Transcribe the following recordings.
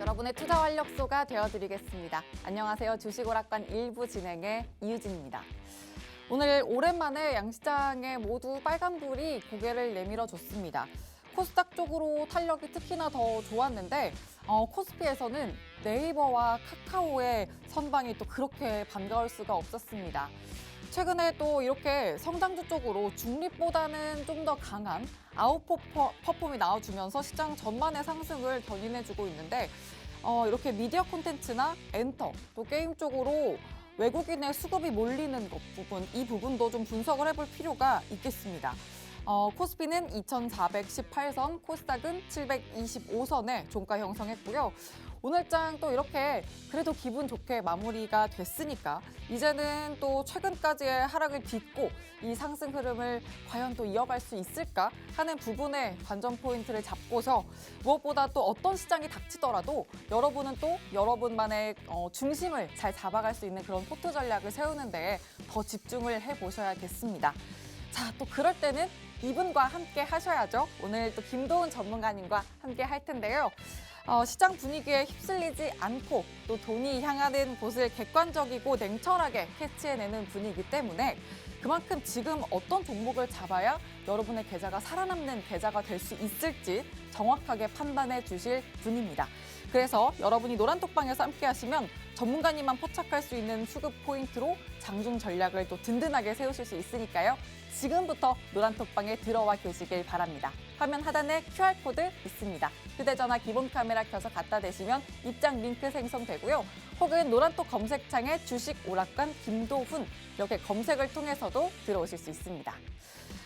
여러분의 투자 활력소가 되어드리겠습니다. 안녕하세요. 주식오락관 1부 진행의 이유진입니다. 오늘 오랜만에 양시장에 모두 빨간불이 고개를 내밀어 줬습니다. 코스닥 쪽으로 탄력이 특히나 더 좋았는데 코스피에서는 네이버와 카카오의 선방이 또 그렇게 반가울 수가 없었습니다. 최근에 또 이렇게 성장주 쪽으로 중립보다는 좀 더 강한 아웃퍼폼이 나와주면서 시장 전반의 상승을 견인해주고 있는데 이렇게 미디어 콘텐츠나 엔터, 또 게임 쪽으로 외국인의 수급이 몰리는 부분, 이 부분도 좀 분석을 해볼 필요가 있겠습니다. 코스피는 2418선, 코스닥은 725선에 종가 형성했고요. 오늘장 또 이렇게 그래도 기분 좋게 마무리가 됐으니까 이제는 또 최근까지의 하락을 딛고 이 상승 흐름을 과연 또 이어갈 수 있을까 하는 부분에 관전 포인트를 잡고서 무엇보다 또 어떤 시장이 닥치더라도 여러분은 또 여러분만의 중심을 잘 잡아갈 수 있는 그런 포트 전략을 세우는 데 더 집중을 해보셔야겠습니다. 자, 또 그럴 때는 이분과 함께 하셔야죠. 오늘 또 김도훈 전문가님과 함께 할 텐데요. 시장 분위기에 휩쓸리지 않고 또 돈이 향하는 곳을 객관적이고 냉철하게 캐치해내는 분이기 때문에 그만큼 지금 어떤 종목을 잡아야 여러분의 계좌가 살아남는 계좌가 될 수 있을지 정확하게 판단해 주실 분입니다. 그래서 여러분이 노란톡방에서 함께 하시면 전문가님만 포착할 수 있는 수급 포인트로 장중 전략을 또 든든하게 세우실 수 있으니까요. 지금부터 노란톡방에 들어와 계시길 바랍니다. 화면 하단에 QR코드 있습니다. 휴대전화 기본 카메라 켜서 갖다 대시면 입장 링크 생성되고요. 혹은 노란톡 검색창에 주식 오락관 김도훈 이렇게 검색을 통해서도 들어오실 수 있습니다.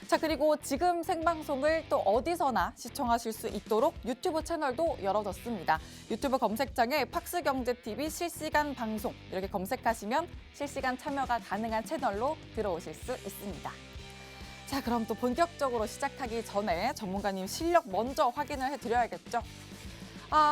자, 그리고 지금 생방송을 또 어디서나 시청하실 수 있도록 유튜브 채널도 열어뒀습니다. 유튜브 검색창에 팍스경제TV 실시간 방송 이렇게 검색하시면 실시간 참여가 가능한 채널로 들어오실 수 있습니다. 자, 그럼 또 본격적으로 시작하기 전에 전문가님 실력 먼저 확인을 해드려야겠죠.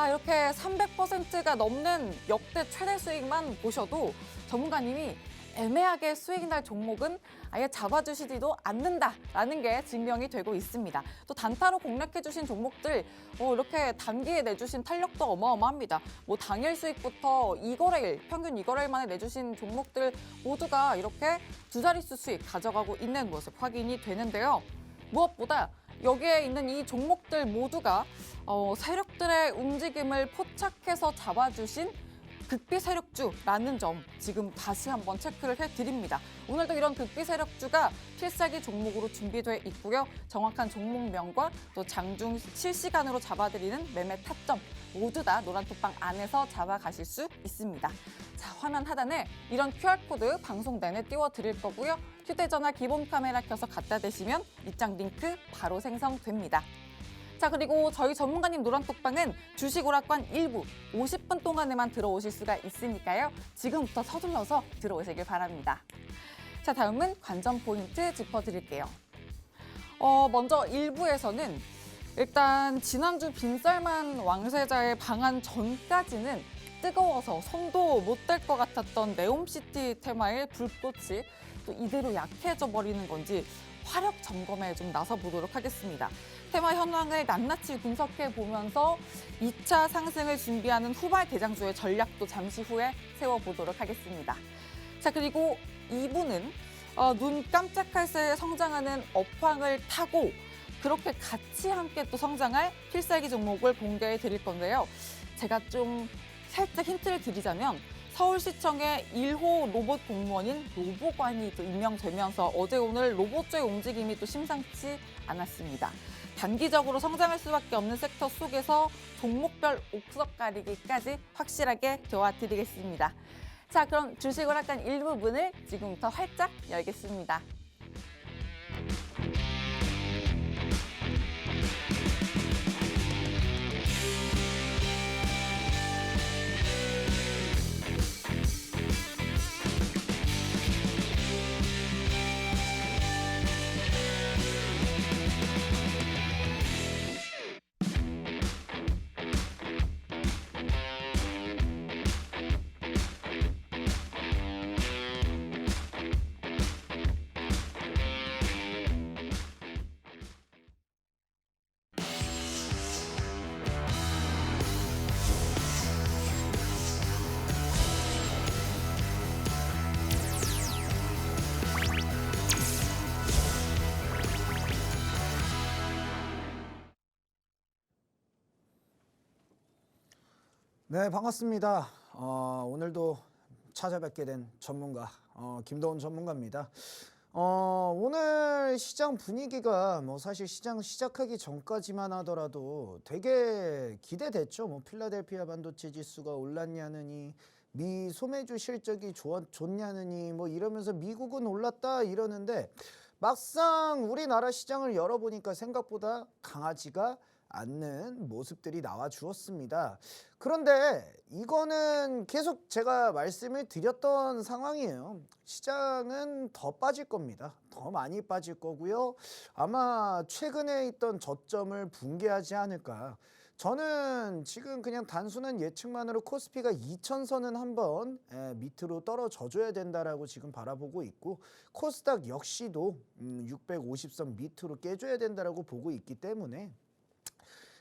이렇게 300%가 넘는 역대 최대 수익만 보셔도 전문가님이 애매하게 수익이 날 종목은 아예 잡아주시지도 않는다라는 게 증명이 되고 있습니다. 또 단타로 공략해주신 종목들 이렇게 단기에 내주신 탄력도 어마어마합니다. 뭐 당일 수익부터 2거래일, 평균 2거래일 만에 내주신 종목들 모두가 이렇게 두 자릿수 수익 가져가고 있는 모습 확인이 되는데요. 무엇보다 여기에 있는 이 종목들 모두가 세력들의 움직임을 포착해서 잡아주신 극비 세력주라는 점 지금 다시 한번 체크를 해드립니다. 오늘도 이런 극비 세력주가 필살기 종목으로 준비돼 있고요. 정확한 종목명과 또 장중 실시간으로 잡아드리는 매매 타점 모두 다 노란톡방 안에서 잡아가실 수 있습니다. 자, 화면 하단에 이런 QR코드 방송 내내 띄워드릴 거고요. 휴대전화 기본 카메라 켜서 갖다 대시면 입장 링크 바로 생성됩니다. 자, 그리고 저희 전문가님 노란톡방은 주식오락관 1부 50분 동안에만 들어오실 수가 있으니까요. 지금부터 서둘러서 들어오시길 바랍니다. 자, 다음은 관전 포인트 짚어드릴게요. 먼저 1부에서는 일단 지난주 빈쌀만 왕세자의 방한 전까지는 뜨거워서 손도 못 댈 것 같았던 네옴시티 테마의 불꽃이 또 이대로 약해져 버리는 건지 화력 점검에 좀 나서 보도록 하겠습니다. 테마 현황을 낱낱이 분석해 보면서 2차 상승을 준비하는 후발 대장주의 전략도 잠시 후에 세워보도록 하겠습니다. 자, 그리고 2부는 눈 깜짝할 새에 성장하는 업황을 타고 그렇게 같이 함께 또 성장할 필살기 종목을 공개해 드릴 건데요. 제가 좀 살짝 힌트를 드리자면 서울시청의 1호 로봇 공무원인 로보관이 또 임명되면서 어제 오늘 로봇의 움직임이 또 심상치 않았습니다. 단기적으로 성장할 수밖에 없는 섹터 속에서 종목별 옥석 가리기까지 확실하게 도와드리겠습니다. 자, 그럼 주식오락관 1부분을 지금부터 활짝 열겠습니다. 네, 반갑습니다. 오늘도 찾아뵙게 된 전문가, 김도훈 전문가입니다. 오늘 시장 분위기가 사실 시장 시작하기 전까지만 하더라도 되게 기대됐죠. 필라델피아 반도체 지수가 올랐냐느니, 미 소매주 실적이 좋냐느니, 이러면서 미국은 올랐다 이러는데 막상 우리나라 시장을 열어보니까 생각보다 강하지가 않는 모습들이 나와 주었습니다. 그런데 이거는 계속 제가 말씀을 드렸던 상황이에요. 시장은 더 빠질 겁니다. 더 많이 빠질 거고요. 아마 최근에 있던 저점을 붕괴하지 않을까. 저는 지금 그냥 단순한 예측만으로 코스피가 2000선은 한번 밑으로 떨어져 줘야 된다라고 지금 바라보고 있고, 코스닥 역시도 650선 밑으로 깨줘야 된다라고 보고 있기 때문에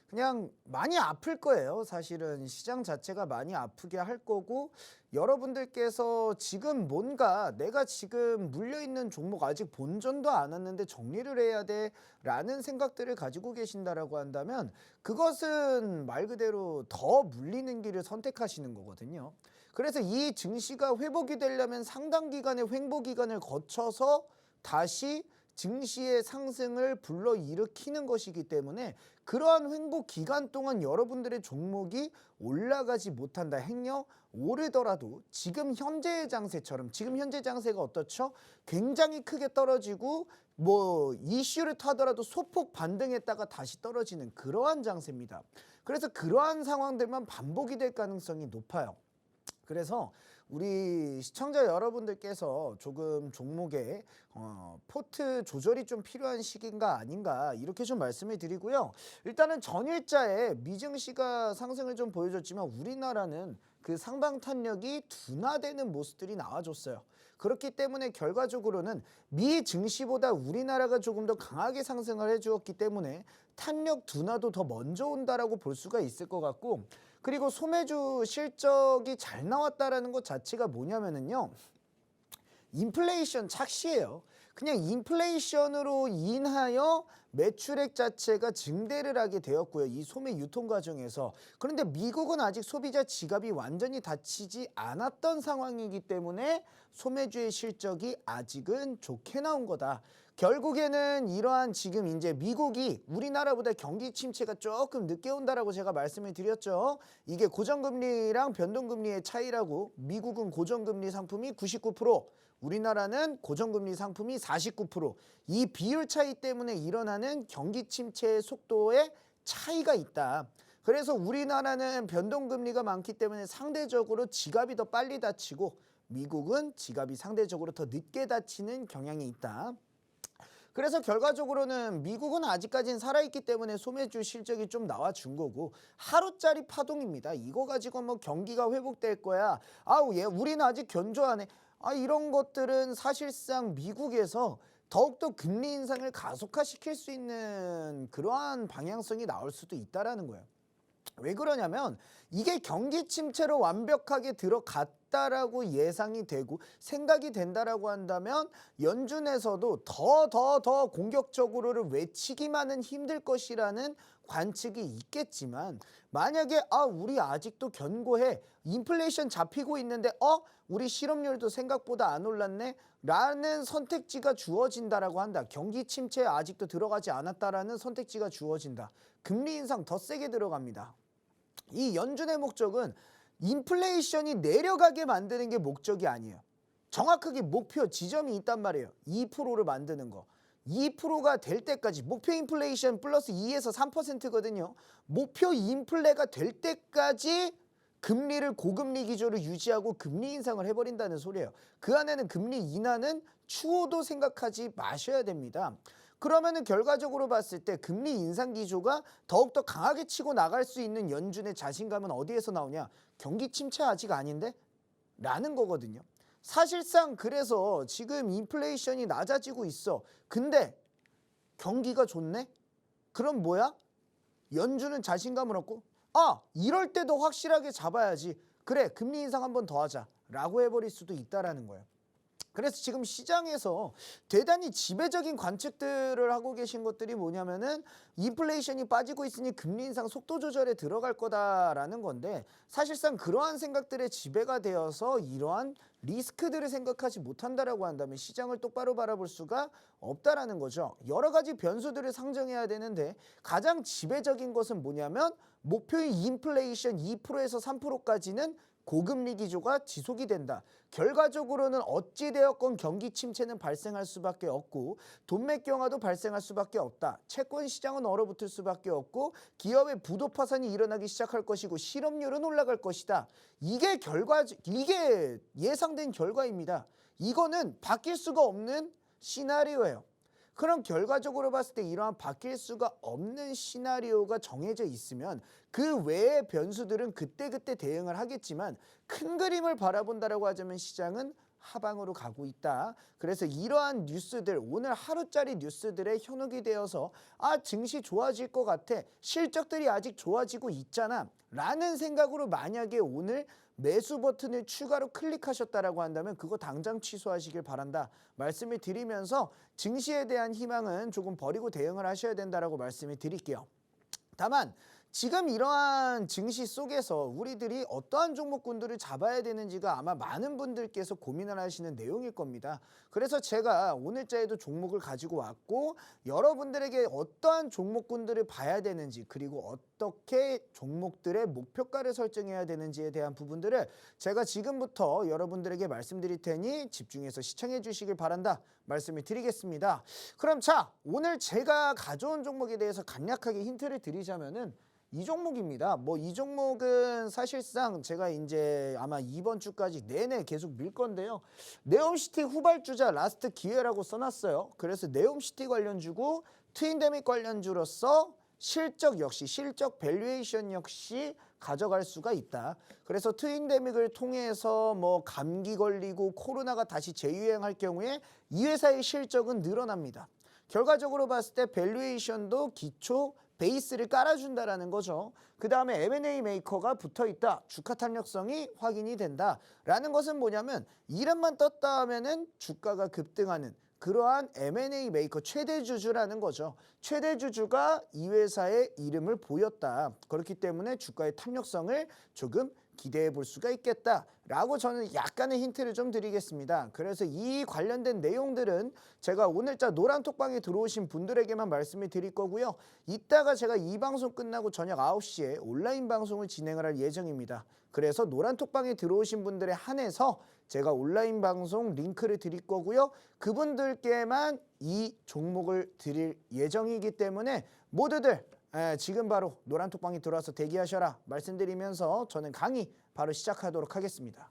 그냥 많이 아플 거예요. 사실은 시장 자체가 많이 아프게 할 거고, 여러분들께서 지금 뭔가 내가 지금 물려있는 종목 아직 본전도 안 왔는데 정리를 해야 돼 라는 생각들을 가지고 계신다라고 한다면 그것은 말 그대로 더 물리는 길을 선택하시는 거거든요. 그래서 이 증시가 회복이 되려면 상당 기간의 횡보 기간을 거쳐서 다시 증시의 상승을 불러일으키는 것이기 때문에 그러한 횡보 기간 동안 여러분들의 종목이 올라가지 못한다, 행여 오르더라도 지금 현재의 장세처럼, 지금 현재 장세가 어떻죠? 굉장히 크게 떨어지고 이슈를 타더라도 소폭 반등했다가 다시 떨어지는 그러한 장세입니다. 그래서 그러한 상황들만 반복이 될 가능성이 높아요. 그래서 우리 시청자 여러분들께서 조금 종목에 포트 조절이 좀 필요한 시기인가 아닌가 이렇게 좀 말씀을 드리고요. 일단은 전일자에 미증시가 상승을 좀 보여줬지만 우리나라는 그 상방 탄력이 둔화되는 모습들이 나와줬어요. 그렇기 때문에 결과적으로는 미 증시보다 우리나라가 조금 더 강하게 상승을 해주었기 때문에 탄력 둔화도 더 먼저 온다라고 볼 수가 있을 것 같고, 그리고 소매주 실적이 잘 나왔다라는 것 자체가 뭐냐면은요, 인플레이션 착시예요. 그냥 인플레이션으로 인하여 매출액 자체가 증대를 하게 되었고요. 이 소매 유통 과정에서. 그런데 미국은 아직 소비자 지갑이 완전히 닫히지 않았던 상황이기 때문에 소매주의 실적이 아직은 좋게 나온 거다. 결국에는 이러한 지금 이제 미국이 우리나라보다 경기 침체가 조금 늦게 온다라고 제가 말씀을 드렸죠. 이게 고정금리랑 변동금리의 차이라고. 미국은 고정금리 상품이 99%, 우리나라는 고정금리 상품이 49%. 이 비율 차이 때문에 일어나는 경기 침체의 속도에 차이가 있다. 그래서 우리나라는 변동금리가 많기 때문에 상대적으로 지갑이 더 빨리 닫히고 미국은 지갑이 상대적으로 더 늦게 닫히는 경향이 있다. 그래서 결과적으로는 미국은 아직까지는 살아있기 때문에 소매주 실적이 좀 나와준 거고, 하루짜리 파동입니다. 이거 가지고 경기가 회복될 거야, 우리는 아직 견조하네, 이런 것들은 사실상 미국에서 더욱더 금리 인상을 가속화시킬 수 있는 그러한 방향성이 나올 수도 있다라는 거예요. 왜 그러냐면 이게 경기 침체로 완벽하게 들어갔다라고 예상이 되고 생각이 된다라고 한다면 연준에서도 더 공격적으로를 외치기만은 힘들 것이라는 관측이 있겠지만, 만약에 우리 아직도 견고해, 인플레이션 잡히고 있는데 우리 실업률도 생각보다 안 올랐네 라는 선택지가 주어진다라고 한다. 경기 침체에 아직도 들어가지 않았다라는 선택지가 주어진다. 금리 인상 더 세게 들어갑니다. 이 연준의 목적은 인플레이션이 내려가게 만드는 게 목적이 아니에요. 정확하게 목표 지점이 있단 말이에요. 2%를 만드는 거. 2%가 될 때까지, 목표 인플레이션 플러스 2에서 3%거든요. 목표 인플레가 될 때까지 금리를 고금리 기조로 유지하고 금리 인상을 해버린다는 소리예요. 그 안에는 금리 인하는 추호도 생각하지 마셔야 됩니다. 그러면은 결과적으로 봤을 때 금리 인상 기조가 더욱더 강하게 치고 나갈 수 있는 연준의 자신감은 어디에서 나오냐? 경기 침체 아직 아닌데? 라는 거거든요. 사실상 그래서 지금 인플레이션이 낮아지고 있어. 근데 경기가 좋네? 그럼 뭐야? 연준은 자신감을 얻고 이럴 때도 확실하게 잡아야지. 그래, 금리 인상 한 번 더 하자 라고 해버릴 수도 있다라는 거예요. 그래서 지금 시장에서 대단히 지배적인 관측들을 하고 계신 것들이 뭐냐면은 인플레이션이 빠지고 있으니 금리 인상 속도 조절에 들어갈 거다라는 건데, 사실상 그러한 생각들에 지배가 되어서 이러한 리스크들을 생각하지 못한다라고 한다면 시장을 똑바로 바라볼 수가 없다라는 거죠. 여러 가지 변수들을 상정해야 되는데 가장 지배적인 것은 뭐냐면 목표인 인플레이션 2%에서 3%까지는 고금리 기조가 지속이 된다. 결과적으로는 어찌되었건 경기 침체는 발생할 수밖에 없고 돈맥 경화도 발생할 수밖에 없다. 채권 시장은 얼어붙을 수밖에 없고 기업의 부도 파산이 일어나기 시작할 것이고 실업률은 올라갈 것이다. 이게 예상된 결과입니다. 이거는 바뀔 수가 없는 시나리오예요. 그럼 결과적으로 봤을 때 이러한 바뀔 수가 없는 시나리오가 정해져 있으면 그 외의 변수들은 그때그때 대응을 하겠지만 큰 그림을 바라본다라고 하자면 시장은 하방으로 가고 있다. 그래서 이러한 뉴스들, 오늘 하루짜리 뉴스들에 현혹이 되어서 증시 좋아질 것 같아. 실적들이 아직 좋아지고 있잖아. 라는 생각으로 만약에 오늘 매수 버튼을 추가로 클릭하셨다라고 한다면 그거 당장 취소하시길 바란다 말씀을 드리면서 증시에 대한 희망은 조금 버리고 대응을 하셔야 된다라고 말씀을 드릴게요. 다만 지금 이러한 증시 속에서 우리들이 어떠한 종목군들을 잡아야 되는지가 아마 많은 분들께서 고민을 하시는 내용일 겁니다. 그래서 제가 오늘자에도 종목을 가지고 왔고 여러분들에게 어떠한 종목군들을 봐야 되는지 그리고 어떻게 종목들의 목표가를 설정해야 되는지에 대한 부분들을 제가 지금부터 여러분들에게 말씀드릴 테니 집중해서 시청해 주시길 바란다 말씀을 드리겠습니다. 그럼 자, 오늘 제가 가져온 종목에 대해서 간략하게 힌트를 드리자면은 이 종목입니다. 이 종목은 사실상 제가 이제 아마 이번 주까지 내내 계속 밀 건데요. 네옴시티 후발주자 라스트 기회라고 써놨어요. 그래서 네옴시티 관련주고 트윈데믹 관련주로서 실적 밸류에이션 역시 가져갈 수가 있다. 그래서 트윈데믹을 통해서 감기 걸리고 코로나가 다시 재유행할 경우에 이 회사의 실적은 늘어납니다. 결과적으로 봤을 때 밸류에이션도 기초 베이스를 깔아준다라는 거죠. 그 다음에 M&A 메이커가 붙어있다. 주가 탄력성이 확인이 된다라는 것은 뭐냐면 이름만 떴다 하면은 주가가 급등하는 그러한 M&A 메이커 최대 주주라는 거죠. 최대 주주가 이 회사의 이름을 보였다. 그렇기 때문에 주가의 탄력성을 조금 기대해 볼 수가 있겠다라고 저는 약간의 힌트를 좀 드리겠습니다. 그래서 이 관련된 내용들은 제가 오늘자 노란톡방에 들어오신 분들에게만 말씀을 드릴 거고요. 이따가 제가 이 방송 끝나고 저녁 9시에 온라인 방송을 진행을 할 예정입니다. 그래서 노란톡방에 들어오신 분들에 한해서 제가 온라인 방송 링크를 드릴 거고요. 그분들께만 이 종목을 드릴 예정이기 때문에 모두들 지금 바로 노란톡방에 들어와서 대기하셔라 말씀드리면서 저는 강의 바로 시작하도록 하겠습니다.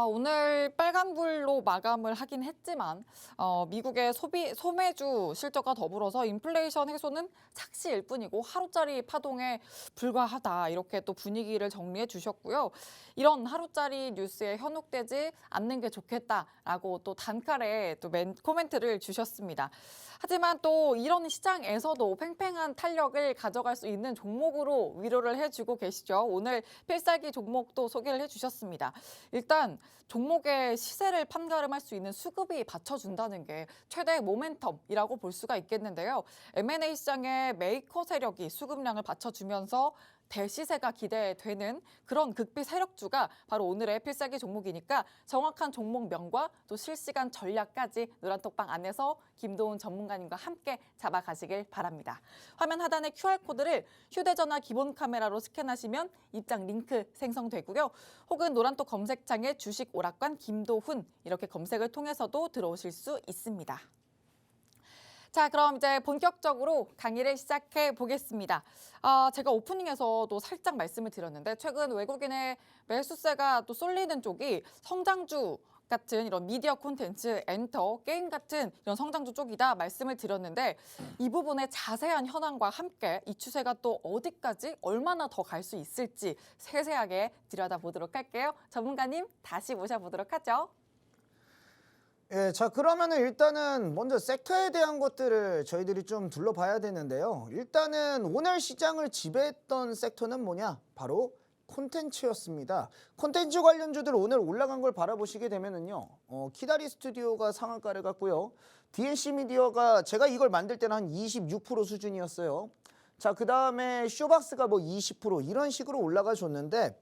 오늘 빨간불로 마감을 하긴 했지만 미국의 소매주 실적과 더불어서 인플레이션 해소는 착시일 뿐이고 하루짜리 파동에 불과하다 이렇게 또 분위기를 정리해 주셨고요. 이런 하루짜리 뉴스에 현혹되지 않는 게 좋겠다라고 또 단칼에 또 코멘트를 주셨습니다. 하지만 또 이런 시장에서도 팽팽한 탄력을 가져갈 수 있는 종목으로 위로를 해주고 계시죠. 오늘 필살기 종목도 소개를 해주셨습니다. 일단 종목의 시세를 판가름할 수 있는 수급이 받쳐준다는 게 최대 모멘텀이라고 볼 수가 있겠는데요. M&A 시장의 메이커 세력이 수급량을 받쳐주면서 대시세가 기대되는 그런 극비 세력주가 바로 오늘의 필살기 종목이니까 정확한 종목명과 또 실시간 전략까지 노란톡방 안에서 김도훈 전문가님과 함께 잡아가시길 바랍니다. 화면 하단의 QR코드를 휴대전화 기본 카메라로 스캔하시면 입장 링크 생성되고요. 혹은 노란톡 검색창에 주식 오락관 김도훈 이렇게 검색을 통해서도 들어오실 수 있습니다. 자, 그럼 이제 본격적으로 강의를 시작해 보겠습니다. 제가 오프닝에서도 살짝 말씀을 드렸는데 최근 외국인의 매수세가 또 쏠리는 쪽이 성장주 같은 이런 미디어 콘텐츠, 엔터, 게임 같은 이런 성장주 쪽이다 말씀을 드렸는데 이 부분의 자세한 현황과 함께 이 추세가 또 어디까지 얼마나 더 갈 수 있을지 세세하게 들여다보도록 할게요. 전문가님 다시 모셔보도록 하죠. 예, 자 그러면은 일단은 먼저 섹터에 대한 것들을 저희들이 좀 둘러봐야 되는데요. 일단은 오늘 시장을 지배했던 섹터는 뭐냐? 바로 콘텐츠였습니다. 콘텐츠 관련주들 오늘 올라간 걸 바라보시게 되면은요. 키다리 스튜디오가 상한가를 갔고요. DNC 미디어가 제가 이걸 만들 때는 한 26% 수준이었어요. 자, 그다음에 쇼박스가 뭐 20% 이런 식으로 올라가 줬는데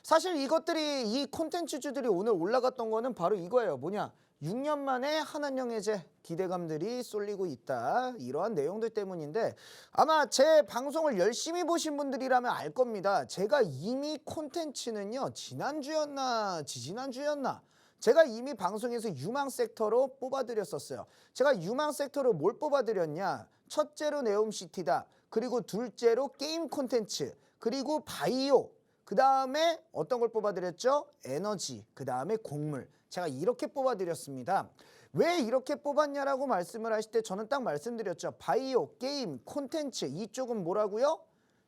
사실 이것들이 이 콘텐츠주들이 오늘 올라갔던 거는 바로 이거예요. 뭐냐? 6년 만에 한한령 해제 기대감들이 쏠리고 있다. 이러한 내용들 때문인데 아마 제 방송을 열심히 보신 분들이라면 알 겁니다. 제가 이미 콘텐츠는요. 지난주였나 지지난주였나 제가 이미 방송에서 유망 섹터로 뽑아드렸었어요. 제가 유망 섹터로 뭘 뽑아드렸냐. 첫째로 네옴시티다. 그리고 둘째로 게임 콘텐츠. 그리고 바이오. 그 다음에 어떤 걸 뽑아드렸죠? 에너지. 그 다음에 곡물. 제가 이렇게 뽑아드렸습니다. 왜 이렇게 뽑았냐라고 말씀을 하실 때 저는 딱 말씀드렸죠. 바이오, 게임, 콘텐츠 이쪽은 뭐라고요?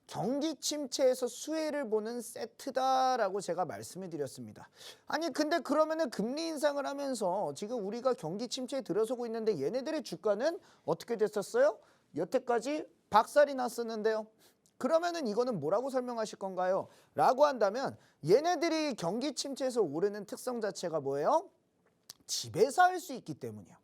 경기 침체에서 수혜를 보는 세트다라고 제가 말씀을 드렸습니다. 아니 근데 그러면은 금리 인상을 하면서 지금 우리가 경기 침체에 들어서고 있는데 얘네들의 주가는 어떻게 됐었어요? 여태까지 박살이 났었는데요. 그러면은 이거는 뭐라고 설명하실 건가요? 라고 한다면 얘네들이 경기 침체에서 오르는 특성 자체가 뭐예요? 집에서 할 수 있기 때문이에요.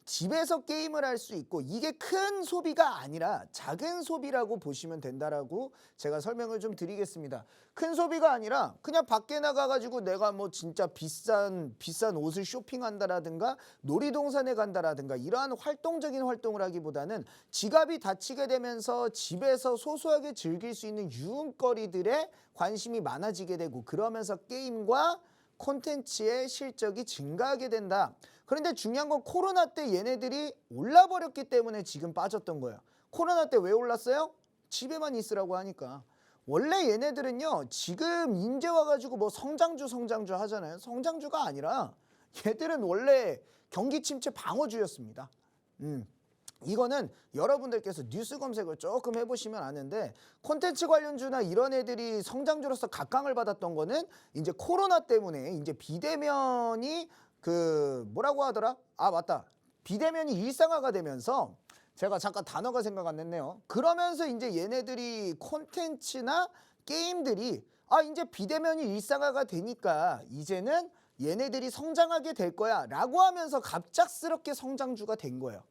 집에서 게임을 할 수 있고 이게 큰 소비가 아니라 작은 소비라고 보시면 된다라고 제가 설명을 좀 드리겠습니다. 큰 소비가 아니라 그냥 밖에 나가가지고 내가 뭐 진짜 비싼 옷을 쇼핑한다라든가 놀이동산에 간다라든가 이러한 활동적인 활동을 하기보다는 지갑이 닫히게 되면서 집에서 소소하게 즐길 수 있는 유흥거리들에 관심이 많아지게 되고 그러면서 게임과 콘텐츠의 실적이 증가하게 된다. 그런데 중요한 건 코로나 때 얘네들이 올라버렸기 때문에 지금 빠졌던 거예요. 코로나 때 왜 올랐어요? 집에만 있으라고 하니까. 원래 얘네들은요. 지금 이제 와가지고 뭐 성장주 하잖아요. 성장주가 아니라 얘들은 원래 경기 침체 방어주였습니다. 이거는 여러분들께서 뉴스 검색을 조금 해보시면 아는데 콘텐츠 관련주나 이런 애들이 성장주로서 각광을 받았던 거는 이제 코로나 때문에 이제 비대면이 뭐라고 하더라? 아 맞다. 비대면이 일상화가 되면서 제가 잠깐 단어가 생각 안 났네요. 그러면서 이제 얘네들이 콘텐츠나 게임들이 이제 비대면이 일상화가 되니까 이제는 얘네들이 성장하게 될 거야 라고 하면서 갑작스럽게 성장주가 된 거예요.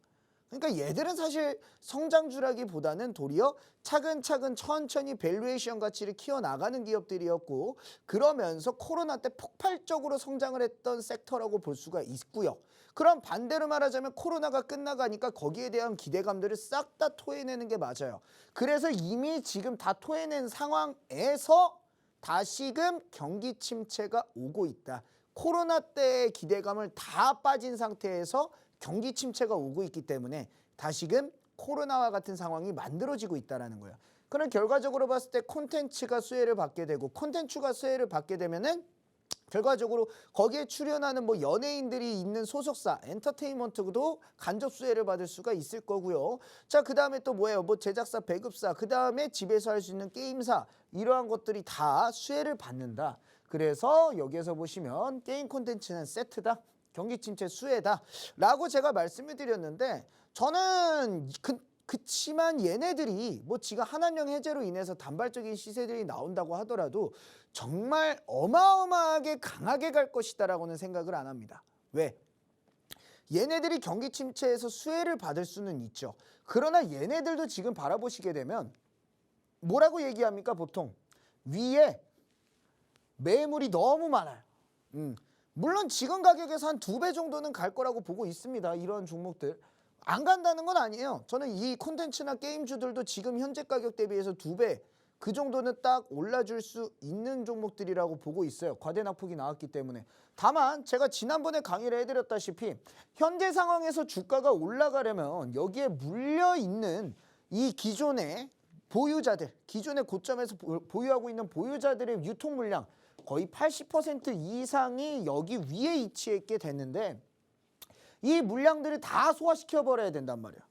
그러니까 얘들은 사실 성장주라기보다는 도리어 차근차근 천천히 밸류에이션 가치를 키워나가는 기업들이었고 그러면서 코로나 때 폭발적으로 성장을 했던 섹터라고 볼 수가 있고요. 그럼 반대로 말하자면 코로나가 끝나가니까 거기에 대한 기대감들을 싹 다 토해내는 게 맞아요. 그래서 이미 지금 다 토해낸 상황에서 다시금 경기 침체가 오고 있다. 코로나 때의 기대감을 다 빠진 상태에서 경기 침체가 오고 있기 때문에 다시금 코로나와 같은 상황이 만들어지고 있다는 거예요. 그럼 결과적으로 봤을 때 콘텐츠가 수혜를 받게 되고 콘텐츠가 수혜를 받게 되면은 결과적으로 거기에 출연하는 뭐 연예인들이 있는 소속사 엔터테인먼트도 간접 수혜를 받을 수가 있을 거고요. 자, 그다음에 또 뭐예요? 뭐 제작사, 배급사, 그다음에 집에서 할 수 있는 게임사 이러한 것들이 다 수혜를 받는다. 그래서 여기에서 보시면 게임 콘텐츠는 세트다. 경기 침체 수혜다 라고 제가 말씀을 드렸는데 저는 그치만 얘네들이 뭐 지가 한한령 해제로 인해서 단발적인 시세들이 나온다고 하더라도 정말 어마어마하게 강하게 갈 것이다 라고는 생각을 안 합니다. 왜? 얘네들이 경기 침체에서 수혜를 받을 수는 있죠. 그러나 얘네들도 지금 바라보시게 되면 뭐라고 얘기합니까? 보통 위에 매물이 너무 많아요. 물론 지금 가격에서 한 2배 정도는 갈 거라고 보고 있습니다. 이런 종목들. 안 간다는 건 아니에요. 저는 이 콘텐츠나 게임주들도 지금 현재 가격 대비해서 2배 그 정도는 딱 올라줄 수 있는 종목들이라고 보고 있어요. 과대낙폭이 나왔기 때문에. 다만 제가 지난번에 강의를 해드렸다시피 현재 상황에서 주가가 올라가려면 여기에 물려있는 이 기존의 보유자들, 기존의 고점에서 보유하고 있는 보유자들의 유통 물량 거의 80% 이상이 여기 위에 위치했게 됐는데 이 물량들을 다 소화시켜 버려야 된단 말이에요.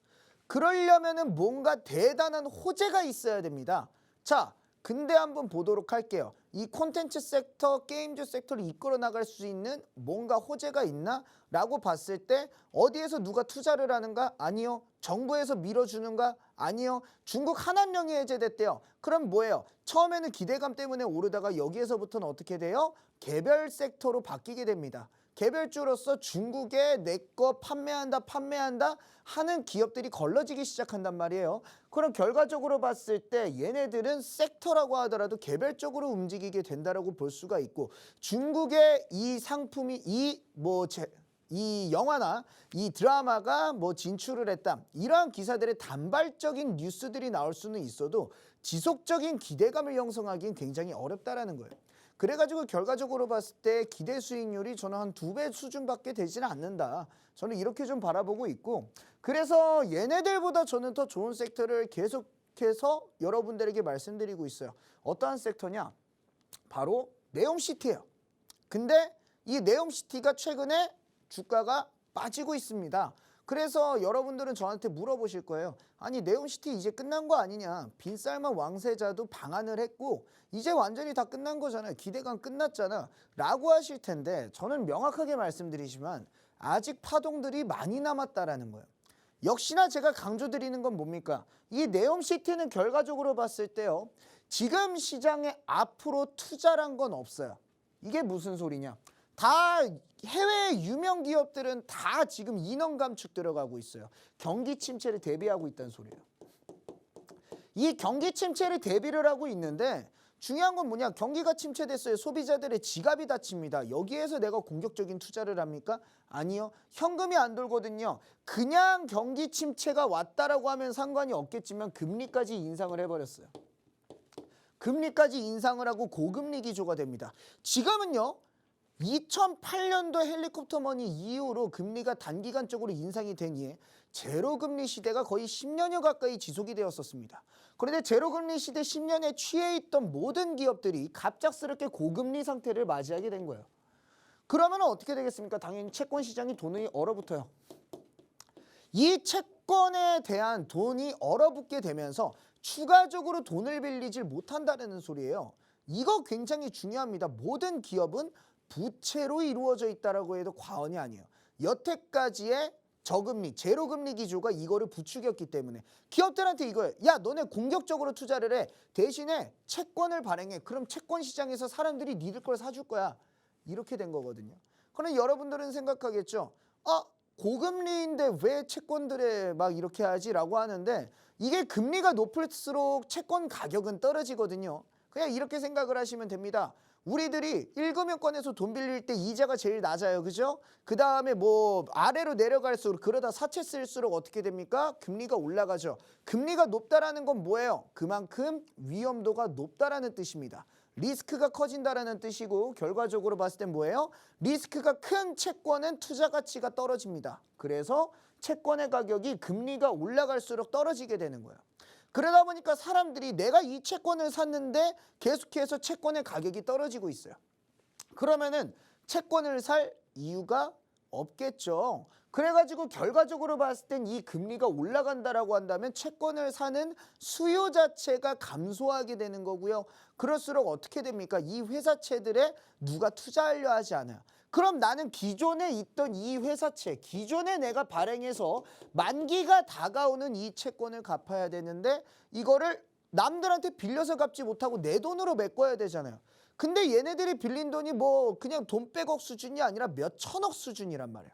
그러려면은 뭔가 대단한 호재가 있어야 됩니다. 자, 근데 한번 보도록 할게요. 이 콘텐츠 섹터, 게임즈 섹터를 이끌어 나갈 수 있는 뭔가 호재가 있나? 라고 봤을 때 어디에서 누가 투자를 하는가? 아니요. 정부에서 밀어주는가? 아니요. 중국 하남령이 해제됐대요. 그럼 뭐예요? 처음에는 기대감 때문에 오르다가 여기에서부터는 어떻게 돼요? 개별 섹터로 바뀌게 됩니다. 개별주로서 중국에 내 거 판매한다 하는 기업들이 걸러지기 시작한단 말이에요. 그럼 결과적으로 봤을 때 얘네들은 섹터라고 하더라도 개별적으로 움직이게 된다라고 볼 수가 있고, 중국의 이 상품이 이 영화나 이 드라마가 뭐 진출을 했다, 이러한 기사들의 단발적인 뉴스들이 나올 수는 있어도 지속적인 기대감을 형성하기는 굉장히 어렵다라는 거예요. 그래가지고 결과적으로 봤을 때 기대 수익률이 저는 한 2배 수준밖에 되지는 않는다. 저는 이렇게 좀 바라보고 있고, 그래서 얘네들보다 저는 더 좋은 섹터를 계속해서 여러분들에게 말씀드리고 있어요. 어떠한 섹터냐? 바로 네옴시티예요. 근데 이 네옴시티가 최근에 주가가 빠지고 있습니다. 그래서 여러분들은 저한테 물어보실 거예요. 아니, 네옴시티 이제 끝난 거 아니냐? 빈쌀만 왕세자도 방한을 했고 이제 완전히 다 끝난 거잖아요. 기대감 끝났잖아 라고 하실 텐데, 저는 명확하게 말씀드리지만 아직 파동들이 많이 남았다라는 거예요. 역시나 제가 강조드리는 건 뭡니까? 이 네옴시티는 결과적으로 봤을 때요, 지금 시장에 앞으로 투자란 건 없어요. 이게 무슨 소리냐? 다 해외 유명 기업들은 다 지금 인원 감축 들어가고 있어요. 경기 침체를 대비하고 있다는 소리예요. 이 경기 침체를 대비를 하고 있는데 중요한 건 뭐냐? 경기가 침체됐어요. 소비자들의 지갑이 다칩니다. 여기에서 내가 공격적인 투자를 합니까? 아니요. 현금이 안 돌거든요. 그냥 경기 침체가 왔다라고 하면 상관이 없겠지만 금리까지 인상을 해버렸어요. 금리까지 인상을 하고 고금리 기조가 됩니다. 지금은요, 2008년도 헬리콥터 머니 이후로 금리가 단기간적으로 인상이 된 이에 제로금리 시대가 거의 10년여 가까이 지속이 되었었습니다. 그런데 제로금리 시대 10년에 취해 있던 모든 기업들이 갑작스럽게 고금리 상태를 맞이하게 된 거예요. 그러면 어떻게 되겠습니까? 당연히 채권 시장이 돈이 얼어붙어요. 이 채권에 대한 돈이 얼어붙게 되면서 추가적으로 돈을 빌리질 못한다는 소리예요. 이거 굉장히 중요합니다. 모든 기업은 부채로 이루어져 있다라고 해도 과언이 아니에요. 여태까지의 저금리, 제로금리 기조가 이거를 부추겼기 때문에 기업들한테 이거예요. 야, 너네 공격적으로 투자를 해. 대신에 채권을 발행해. 그럼 채권 시장에서 사람들이 니들 걸 사줄 거야. 이렇게 된 거거든요. 그럼 여러분들은 생각하겠죠. 고금리인데 왜 채권들에 막 이렇게 하지? 라고 하는데, 이게 금리가 높을수록 채권 가격은 떨어지거든요. 그냥 이렇게 생각을 하시면 됩니다. 우리들이 1금융권에서 돈 빌릴 때 이자가 제일 낮아요. 그죠? 그 다음에 뭐 아래로 내려갈수록, 그러다 사채 쓸수록 어떻게 됩니까? 금리가 올라가죠. 금리가 높다라는 건 뭐예요? 그만큼 위험도가 높다라는 뜻입니다. 리스크가 커진다라는 뜻이고, 결과적으로 봤을 땐 뭐예요? 리스크가 큰 채권은 투자 가치가 떨어집니다. 그래서 채권의 가격이 금리가 올라갈수록 떨어지게 되는 거예요. 그러다 보니까 사람들이 내가 이 채권을 샀는데 계속해서 채권의 가격이 떨어지고 있어요. 그러면은 채권을 살 이유가 없겠죠. 그래가지고 결과적으로 봤을 땐 이 금리가 올라간다라고 한다면 채권을 사는 수요 자체가 감소하게 되는 거고요. 그럴수록 어떻게 됩니까? 이 회사채들에 누가 투자하려 하지 않아요. 그럼 나는 기존에 있던 이 회사채, 기존에 내가 발행해서 만기가 다가오는 이 채권을 갚아야 되는데, 이거를 남들한테 빌려서 갚지 못하고 내 돈으로 메꿔야 되잖아요. 근데 얘네들이 빌린 돈이 뭐 그냥 돈 백억 수준이 아니라 몇 천억 수준이란 말이에요.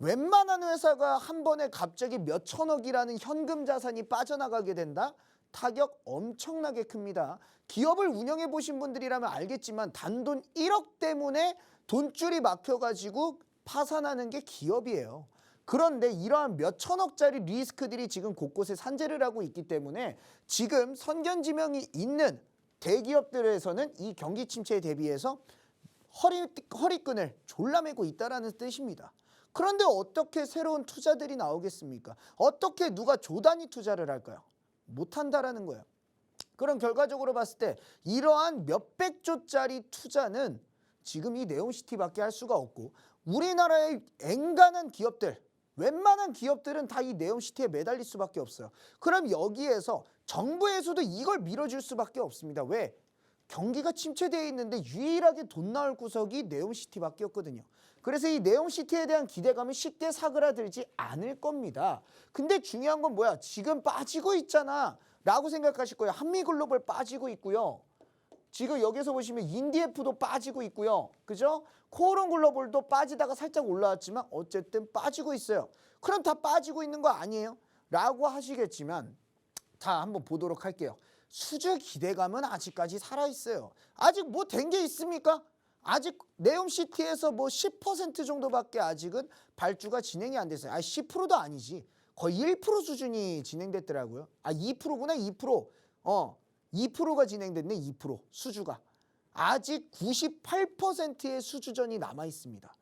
웬만한 회사가 한 번에 갑자기 몇 천억이라는 현금 자산이 빠져나가게 된다? 타격 엄청나게 큽니다. 기업을 운영해 보신 분들이라면 알겠지만 단돈 1억 때문에 돈줄이 막혀가지고 파산하는 게 기업이에요. 그런데 이러한 몇 천억짜리 리스크들이 지금 곳곳에 산재를 하고 있기 때문에 지금 선견지명이 있는 대기업들에서는 이 경기 침체에 대비해서 허리끈을 졸라매고 있다는 뜻입니다. 그런데 어떻게 새로운 투자들이 나오겠습니까? 어떻게 누가 조단위 투자를 할까요? 못한다라는 거예요. 그럼 결과적으로 봤을 때 이러한 몇백조짜리 투자는 지금 이 네옴시티밖에 할 수가 없고, 우리나라의 엔간한 기업들, 웬만한 기업들은 다 이 네옴시티에 매달릴 수밖에 없어요. 그럼 여기에서 정부에서도 이걸 밀어줄 수밖에 없습니다. 왜? 경기가 침체되어 있는데 유일하게 돈 나올 구석이 네옴시티밖에 없거든요. 그래서 이 네옴시티에 대한 기대감은 쉽게 사그라들지 않을 겁니다. 근데 중요한 건 뭐야? 지금 빠지고 있잖아 라고 생각하실 거예요. 한미글로벌 빠지고 있고요. 지금 여기서 보시면 인디에프도 빠지고 있고요. 그죠? 코오롱글로벌도 빠지다가 살짝 올라왔지만 어쨌든 빠지고 있어요. 그럼 다 빠지고 있는 거 아니에요? 라고 하시겠지만 자, 한번 보도록 할게요. 수주 기대감은 아직까지 살아있어요. 아직 뭐 된 게 있습니까? 아직 네옴시티에서 뭐 10% 정도밖에 아직은 발주가 진행이 안 됐어요. 10%도 아니지. 거의 1% 수준이 진행됐더라고요. 2%구나, 2%. 2%가 진행됐네, 2% 수주가. 아직 98%의 수주전이 남아 있습니다.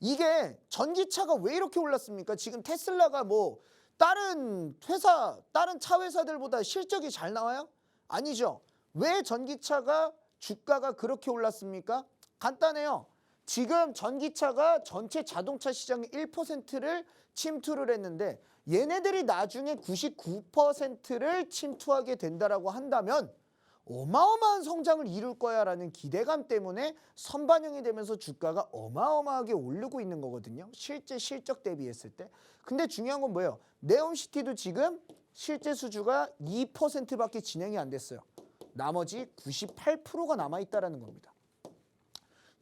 이게 전기차가 왜 이렇게 올랐습니까? 지금 테슬라가 뭐 다른 회사, 다른 차 회사들보다 실적이 잘 나와요? 아니죠. 왜 전기차가 주가가 그렇게 올랐습니까? 간단해요. 지금 전기차가 전체 자동차 시장의 1%를 침투를 했는데 얘네들이 나중에 99%를 침투하게 된다라고 한다면 어마어마한 성장을 이룰 거야라는 기대감 때문에 선반영이 되면서 주가가 어마어마하게 오르고 있는 거거든요. 실제 실적 대비했을 때. 근데 중요한 건 뭐예요? 네옴시티도 지금 실제 수주가 2%밖에 진행이 안 됐어요. 나머지 98%가 남아있다는 겁니다.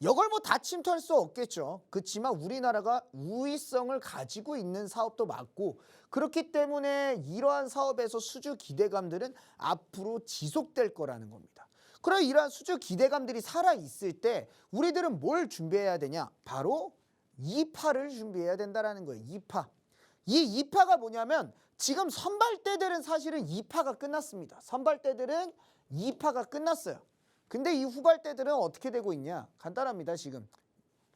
이걸 뭐 다 침투할 수 없겠죠. 그렇지만 우리나라가 우위성을 가지고 있는 사업도 맞고 그렇기 때문에 이러한 사업에서 수주 기대감들은 앞으로 지속될 거라는 겁니다. 그럼 이러한 수주 기대감들이 살아있을 때 우리들은 뭘 준비해야 되냐? 바로 2파를 준비해야 된다는 거예요. 2파. 이 2파가 뭐냐면 지금 선발대들은 사실은 2파가 끝났습니다. 선발대들은 2파가 끝났어요. 근데 이 후발대들은 어떻게 되고 있냐? 간단합니다. 지금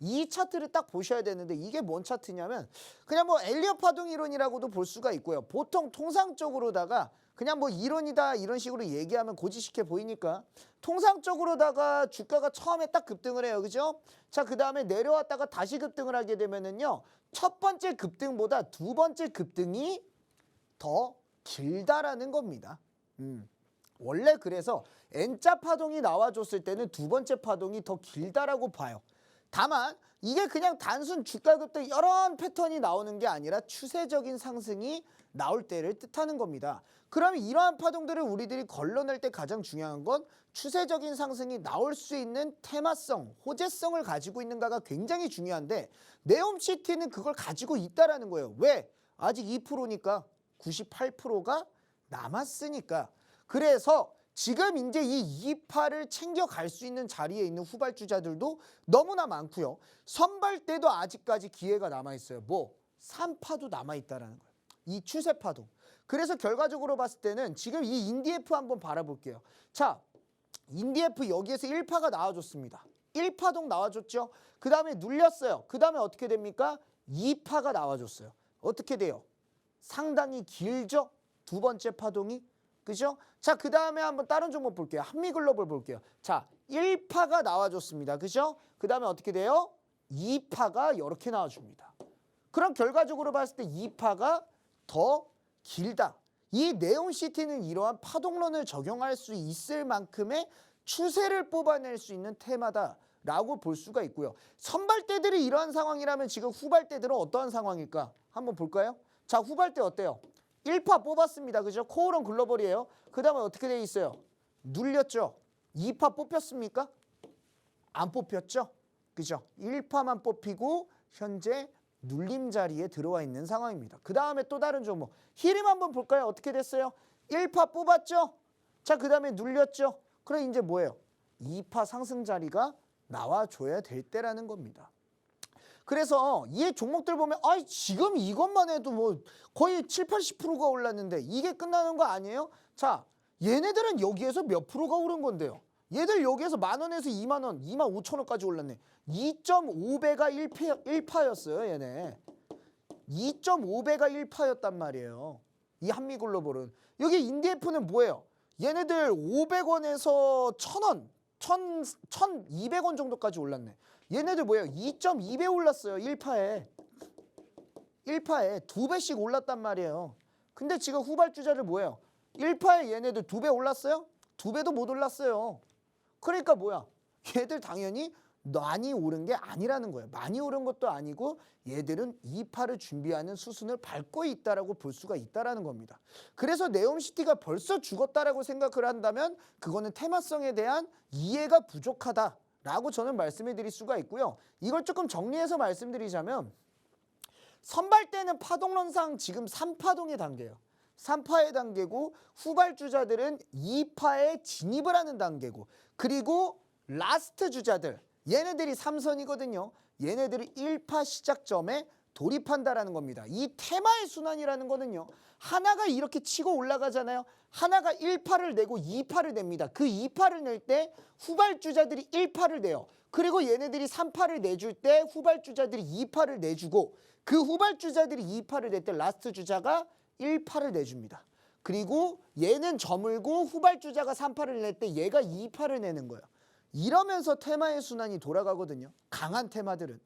이 차트를 딱 보셔야 되는데 이게 뭔 차트냐면 그냥 뭐 엘리엇 파동 이론이라고도 볼 수가 있고요. 보통 통상적으로다가 그냥 뭐 이론이다 이런 식으로 얘기하면 고지식해 보이니까 통상적으로다가 주가가 처음에 딱 급등을 해요. 그죠? 자, 그 다음에 내려왔다가 다시 급등을 하게 되면은요. 첫 번째 급등보다 두 번째 급등이 더 길다라는 겁니다. 원래 그래서 N자 파동이 나와줬을 때는 두 번째 파동이 더 길다라고 봐요. 다만 이게 그냥 단순 주가 급등 이런 패턴이 나오는 게 아니라 추세적인 상승이 나올 때를 뜻하는 겁니다. 그럼 이러한 파동들을 우리들이 걸러낼 때 가장 중요한 건 추세적인 상승이 나올 수 있는 테마성, 호재성을 가지고 있는가가 굉장히 중요한데 네옴시티는 그걸 가지고 있다라는 거예요. 왜? 아직 2%니까 98%가 남았으니까. 그래서 지금 이제 이 2파를 챙겨갈 수 있는 자리에 있는 후발주자들도 너무나 많고요. 선발대도 아직까지 기회가 남아있어요. 뭐 3파도 남아있다라는 거예요. 이 추세파도. 그래서 결과적으로 봤을 때는 지금 이 인디에프 한번 바라볼게요. 자, 인디에프 여기에서 1파가 나와줬습니다. 1파동 나와줬죠. 그 다음에 눌렸어요. 그 다음에 어떻게 됩니까? 2파가 나와줬어요. 어떻게 돼요? 상당히 길죠? 두 번째 파동이. 그죠? 자, 그 다음에 한번 다른 종목 볼게요. 한미글로벌 볼게요. 자, 1파가 나와줬습니다. 그죠? 그 다음에 어떻게 돼요? 2파가 이렇게 나와줍니다. 그럼 결과적으로 봤을 때 2파가 더 길다. 이 네옴시티는 이러한 파동론을 적용할 수 있을 만큼의 추세를 뽑아낼 수 있는 테마다라고 볼 수가 있고요. 선발대들이 이러한 상황이라면 지금 후발대들은 어떠한 상황일까? 한번 볼까요? 자, 후발대 어때요? 1파 뽑았습니다. 그죠? 코오롱 글로벌이에요. 그 다음에 어떻게 돼 있어요? 눌렸죠? 2파 뽑혔습니까? 안 뽑혔죠? 그죠? 1파만 뽑히고 현재 눌림 자리에 들어와 있는 상황입니다. 그 다음에 또 다른 종목. 히림 한번 볼까요? 어떻게 됐어요? 1파 뽑았죠? 자, 그 다음에 눌렸죠? 그럼 이제 뭐예요? 2파 상승 자리가 나와줘야 될 때라는 겁니다. 그래서 이 종목들 보면 지금 이것만 해도 뭐 거의 7, 80%가 올랐는데 이게 끝나는 거 아니에요? 자, 얘네들은 여기에서 몇 프로가 오른 건데요. 얘들 여기에서 10,000원에서 20,000원, 25,000원까지 올랐네. 2.5배가 1파였어요, 얘네. 2.5배가 1파였단 말이에요. 이 한미글로벌은. 여기 인디에프는 뭐예요? 얘네들 500원에서 1,000원, 1,200원 정도까지 올랐네. 얘네들 뭐예요? 2.2배 올랐어요. 1파에. 1파에 2배씩 올랐단 말이에요. 근데 지금 후발주자들 뭐예요? 1파에 얘네들 2배 올랐어요? 2배도 못 올랐어요. 그러니까 뭐야? 얘들 당연히 많이 오른 게 아니라는 거예요. 많이 오른 것도 아니고 얘들은 2파를 준비하는 수순을 밟고 있다라고 볼 수가 있다라는 겁니다. 그래서 네옴시티가 벌써 죽었다라고 생각을 한다면 그거는 테마성에 대한 이해가 부족하다라고 저는 말씀을 드릴 수가 있고요. 이걸 조금 정리해서 말씀드리자면 선발 때는 파동론상 지금 3파동의 단계예요. 3파의 단계고 후발주자들은 2파에 진입을 하는 단계고 그리고 라스트 주자들 얘네들이 3선이거든요. 얘네들이 1파 시작점에 돌입한다라는 겁니다. 이 테마의 순환이라는 거는요. 하나가 이렇게 치고 올라가잖아요. 하나가 1파를 내고 2파를 냅니다. 그 2파를 낼 때 후발주자들이 1파를 내요. 그리고 얘네들이 3파를 내줄 때 후발주자들이 2파를 내주고 그 후발주자들이 2파를 낼 때 라스트 주자가 1파를 내줍니다. 그리고 얘는 저물고 후발주자가 3파를 낼 때 얘가 2파를 내는 거예요. 이러면서 테마의 순환이 돌아가거든요. 강한 테마들은.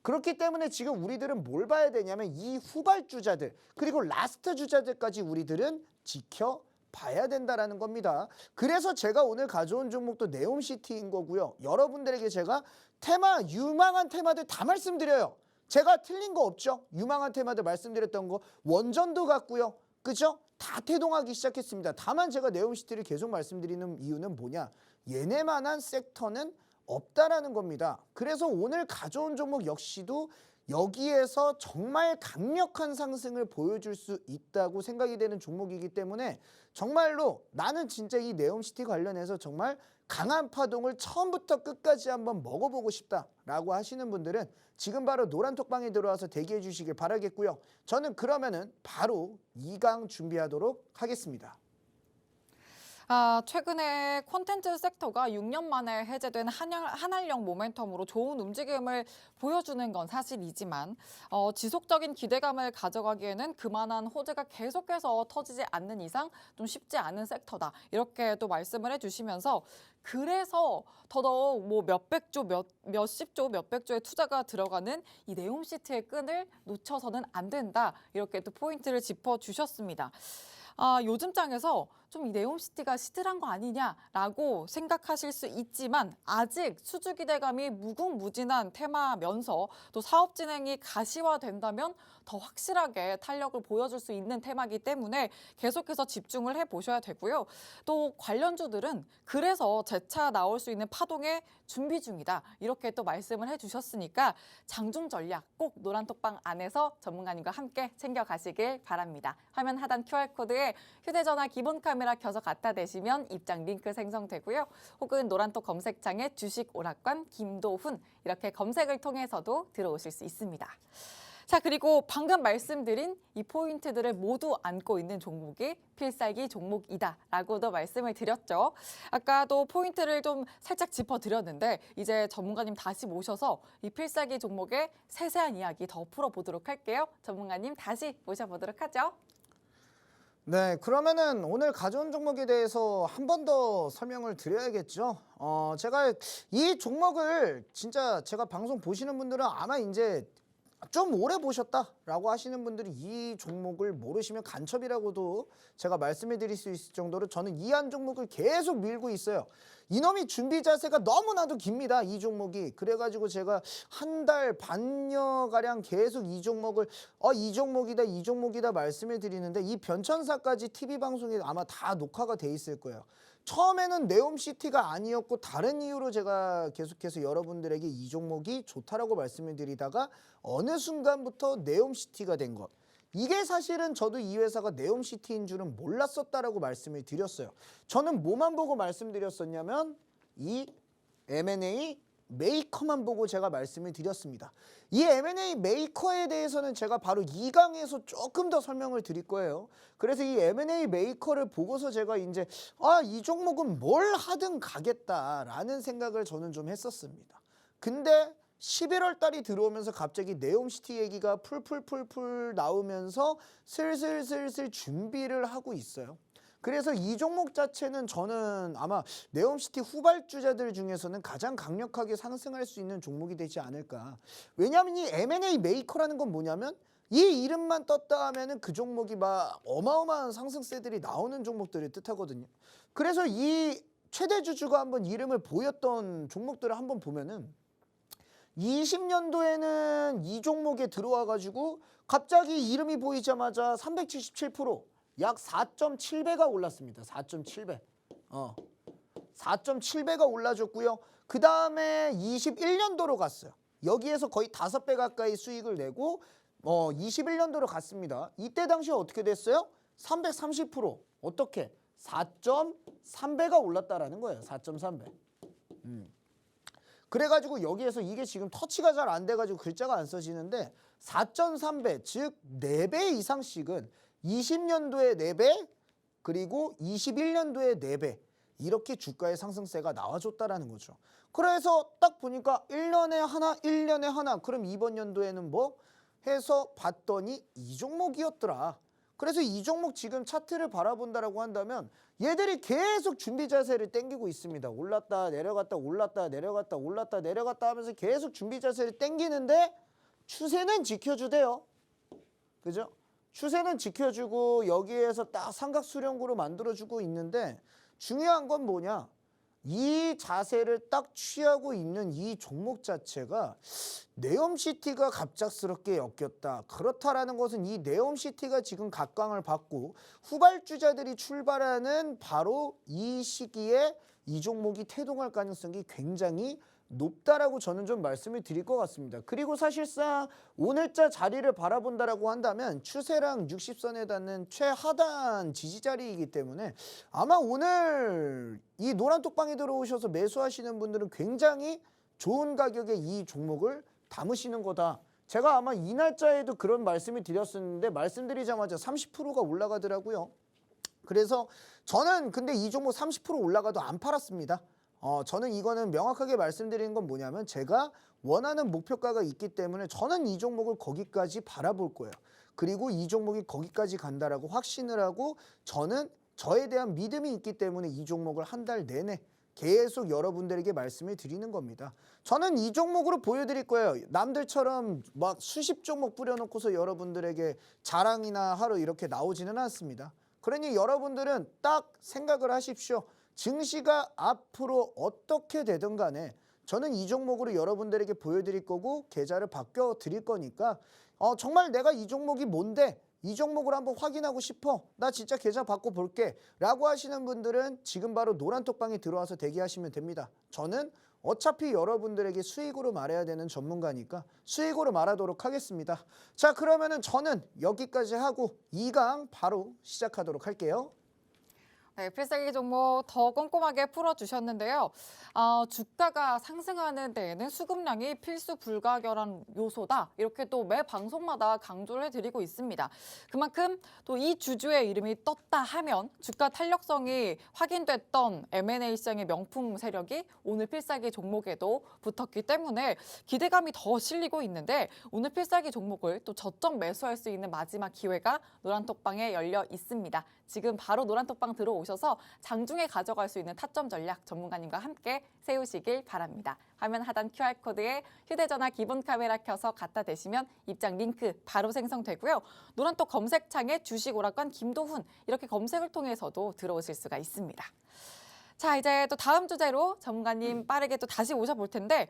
그렇기 때문에 지금 우리들은 뭘 봐야 되냐면 이 후발주자들 그리고 라스트 주자들까지 우리들은 지켜봐야 된다라는 겁니다. 그래서 제가 오늘 가져온 종목도 네옴시티인 거고요. 여러분들에게 제가 테마 유망한 테마들 다 말씀드려요. 제가 틀린 거 없죠? 유망한 테마들 말씀드렸던 거 원전도 같고요. 그죠? 다 태동하기 시작했습니다. 다만 제가 네옴시티를 계속 말씀드리는 이유는 뭐냐? 얘네만한 섹터는 없다라는 겁니다. 그래서 오늘 가져온 종목 역시도 여기에서 정말 강력한 상승을 보여줄 수 있다고 생각이 되는 종목이기 때문에 정말로 나는 진짜 이 네옴시티 관련해서 정말 강한 파동을 처음부터 끝까지 한번 먹어보고 싶다라고 하시는 분들은 지금 바로 노란톡방에 들어와서 대기해 주시길 바라겠고요. 저는 그러면은 바로 2강 준비하도록 하겠습니다. 최근에 콘텐츠 섹터가 6년 만에 해제된 한알령 모멘텀으로 좋은 움직임을 보여주는 건 사실이지만 지속적인 기대감을 가져가기에는 그만한 호재가 계속해서 터지지 않는 이상 좀 쉽지 않은 섹터다. 이렇게 또 말씀을 해주시면서 그래서 더더욱 뭐 몇백조, 몇십조, 몇백조의 투자가 들어가는 이 네옴시티의 끈을 놓쳐서는 안 된다. 이렇게 또 포인트를 짚어주셨습니다. 요즘 장에서 좀 이 네옴시티가 시들한 거 아니냐라고 생각하실 수 있지만 아직 수주 기대감이 무궁무진한 테마면서 또 사업 진행이 가시화된다면 더 확실하게 탄력을 보여줄 수 있는 테마이기 때문에 계속해서 집중을 해보셔야 되고요. 또 관련주들은 그래서 재차 나올 수 있는 파동에 준비 중이다. 이렇게 또 말씀을 해주셨으니까 장중 전략 꼭 노란톡방 안에서 전문가님과 함께 챙겨가시길 바랍니다. 화면 하단 QR코드에 휴대전화 기본 카메라 켜서 갖다 대시면 입장 링크 생성되고요. 혹은 노란톡 검색창에 주식 오락관 김도훈 이렇게 검색을 통해서도 들어오실 수 있습니다. 자, 그리고 방금 말씀드린 이 포인트들을 모두 안고 있는 종목이 필살기 종목이다라고도 말씀을 드렸죠. 아까도 포인트를 좀 살짝 짚어드렸는데 이제 전문가님 다시 모셔서 이 필살기 종목의 세세한 이야기 더 풀어보도록 할게요. 전문가님 다시 모셔보도록 하죠. 네, 그러면은 오늘 가져온 종목에 대해서 한 번 더 설명을 드려야겠죠. 제가 이 종목을 진짜 제가 방송 보시는 분들은 아마 이제 좀 오래 보셨다라고 하시는 분들이 이 종목을 모르시면 간첩이라고도 제가 말씀해 드릴 수 있을 정도로 저는 이 한 종목을 계속 밀고 있어요. 이놈이 준비 자세가 너무나도 깁니다. 이 종목이. 그래가지고 제가 한 달 반여가량 계속 이 종목을 이 종목이다 이 종목이다 말씀을 드리는데 이 변천사까지 TV 방송에 아마 다 녹화가 돼 있을 거예요. 처음에는 네옴시티가 아니었고 다른 이유로 제가 계속해서 여러분들에게 이 종목이 좋다라고 말씀을 드리다가 어느 순간부터 네옴시티가 된 것. 이게 사실은 저도 이 회사가 네옴시티인 줄은 몰랐었다라고 말씀을 드렸어요. 저는 뭐만 보고 말씀드렸었냐면 이 M&A 메이커만 보고 제가 말씀을 드렸습니다. 이 M&A 메이커에 대해서는 제가 바로 2강에서 조금 더 설명을 드릴 거예요. 그래서 이 M&A 메이커를 보고서 제가 이제 이 종목은 뭘 하든 가겠다라는 생각을 저는 좀 했었습니다. 근데 11월 달이 들어오면서 갑자기 네옴시티 얘기가 풀풀 나오면서 슬슬 준비를 하고 있어요. 그래서 이 종목 자체는 저는 아마 네옴시티 후발주자들 중에서는 가장 강력하게 상승할 수 있는 종목이 되지 않을까. 왜냐하면 이 M&A 메이커라는 건 뭐냐면 이 이름만 떴다 하면은 그 종목이 막 어마어마한 상승세들이 나오는 종목들을 뜻하거든요. 그래서 이 최대 주주가 한번 이름을 보였던 종목들을 한번 보면은 20년도에는 이 종목에 들어와 가지고 갑자기 이름이 보이자마자 377%, 약 4.7배가 올랐습니다. 4.7배. 4.7배가 올라줬고요. 그 다음에 21년도로 갔어요. 여기에서 거의 5배 가까이 수익을 내고 21년도로 갔습니다. 이때 당시에 어떻게 됐어요? 330%. 어떻게? 4.3배가 올랐다라는 거예요. 4.3배. 그래가지고 여기에서 이게 지금 터치가 잘 안 돼가지고 글자가 안 써지는데 4.3배, 즉 4배 이상씩은 20년도에 4배 그리고 21년도에 4배 이렇게 주가의 상승세가 나와줬다라는 거죠. 그래서 딱 보니까 1년에 하나, 1년에 하나. 그럼 이번 연도에는 뭐 해서 봤더니 이 종목이었더라. 그래서 이 종목 지금 차트를 바라본다라고 한다면 얘들이 계속 준비 자세를 땡기고 있습니다. 올랐다 내려갔다 올랐다 내려갔다 올랐다 내려갔다 하면서 계속 준비 자세를 땡기는데 추세는 지켜주대요. 그죠? 추세는 지켜주고 여기에서 딱 삼각수렴구로 만들어주고 있는데 중요한 건 뭐냐? 이 자세를 딱 취하고 있는 이 종목 자체가 네옴시티가 갑작스럽게 엮였다. 그렇다라는 것은 이 네옴시티가 지금 각광을 받고 후발주자들이 출발하는 바로 이 시기에 이 종목이 태동할 가능성이 굉장히 높다라고 저는 좀 말씀을 드릴 것 같습니다. 그리고 사실상 오늘자 자리를 바라본다라고 한다면 추세랑 60선에 닿는 최하단 지지 자리이기 때문에 아마 오늘 이 노란 톡방에 들어오셔서 매수하시는 분들은 굉장히 좋은 가격에 이 종목을 담으시는 거다. 제가 아마 이 날짜에도 그런 말씀을 드렸었는데 말씀드리자마자 30%가 올라가더라고요. 그래서 저는 근데 이 종목 30% 올라가도 안 팔았습니다. 저는 이거는 명확하게 말씀드리는 건 뭐냐면 제가 원하는 목표가가 있기 때문에 저는 이 종목을 거기까지 바라볼 거예요. 그리고 이 종목이 거기까지 간다라고 확신을 하고 저는 저에 대한 믿음이 있기 때문에 이 종목을 한 달 내내 계속 여러분들에게 말씀을 드리는 겁니다. 저는 이 종목으로 보여드릴 거예요. 남들처럼 막 수십 종목 뿌려놓고서 여러분들에게 자랑이나 하러 이렇게 나오지는 않습니다. 그러니 여러분들은 딱 생각을 하십시오. 증시가 앞으로 어떻게 되든 간에 저는 이 종목으로 여러분들에게 보여드릴 거고 계좌를 바꿔 드릴 거니까 정말 내가 이 종목이 뭔데 이 종목을 한번 확인하고 싶어. 나 진짜 계좌 바꿔 볼게. 라고 하시는 분들은 지금 바로 노란톡방에 들어와서 대기하시면 됩니다. 저는 어차피 여러분들에게 수익으로 말해야 되는 전문가니까 수익으로 말하도록 하겠습니다. 자, 그러면은 저는 여기까지 하고 2강 바로 시작하도록 할게요. 네, 필살기 종목 더 꼼꼼하게 풀어주셨는데요. 주가가 상승하는 데에는 수급량이 필수 불가결한 요소다. 이렇게 또 매 방송마다 강조를 해드리고 있습니다. 그만큼 또 이 주주의 이름이 떴다 하면 주가 탄력성이 확인됐던 M&A 시장의 명품 세력이 오늘 필살기 종목에도 붙었기 때문에 기대감이 더 실리고 있는데 오늘 필살기 종목을 또 저점 매수할 수 있는 마지막 기회가 노란톡방에 열려 있습니다. 지금 바로 노란톡방 들어오셔서 장중에 가져갈 수 있는 타점 전략 전문가님과 함께 세우시길 바랍니다. 화면 하단 QR코드에 휴대전화 기본 카메라 켜서 갖다 대시면 입장 링크 바로 생성되고요. 노란톡 검색창에 주식오락관 김도훈 이렇게 검색을 통해서도 들어오실 수가 있습니다. 자, 이제 또 다음 주제로 전문가님 빠르게 또 다시 오셔볼 텐데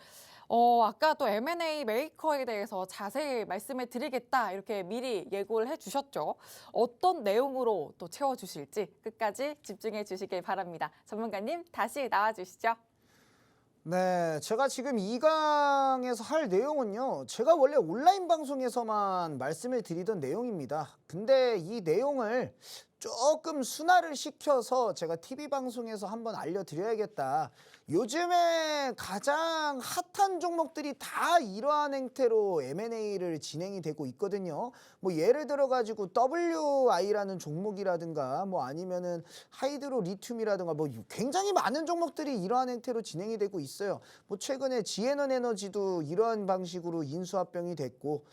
아까 또 M&A 메이커에 대해서 자세히 말씀을 드리겠다 이렇게 미리 예고를 해주셨죠. 어떤 내용으로 또 채워주실지 끝까지 집중해 주시길 바랍니다. 전문가님 다시 나와주시죠. 네, 제가 지금 2강에서 할 내용은요. 제가 원래 온라인 방송에서만 말씀을 드리던 내용입니다. 근데 이 내용을 조금 순화를 시켜서 제가 TV 방송에서 한번 알려드려야겠다. 요즘에 가장 핫한 종목들이 다 이러한 행태로 M&A를 진행이 되고 있거든요. 뭐 예를 들어 가지고 WI라는 종목이라든가 뭐 아니면은 하이드로 리튬이라든가 뭐 굉장히 많은 종목들이 이러한 행태로 진행이 되고 있어요. 뭐 최근에 지에넌 에너지도 이러한 방식으로 인수합병이 됐고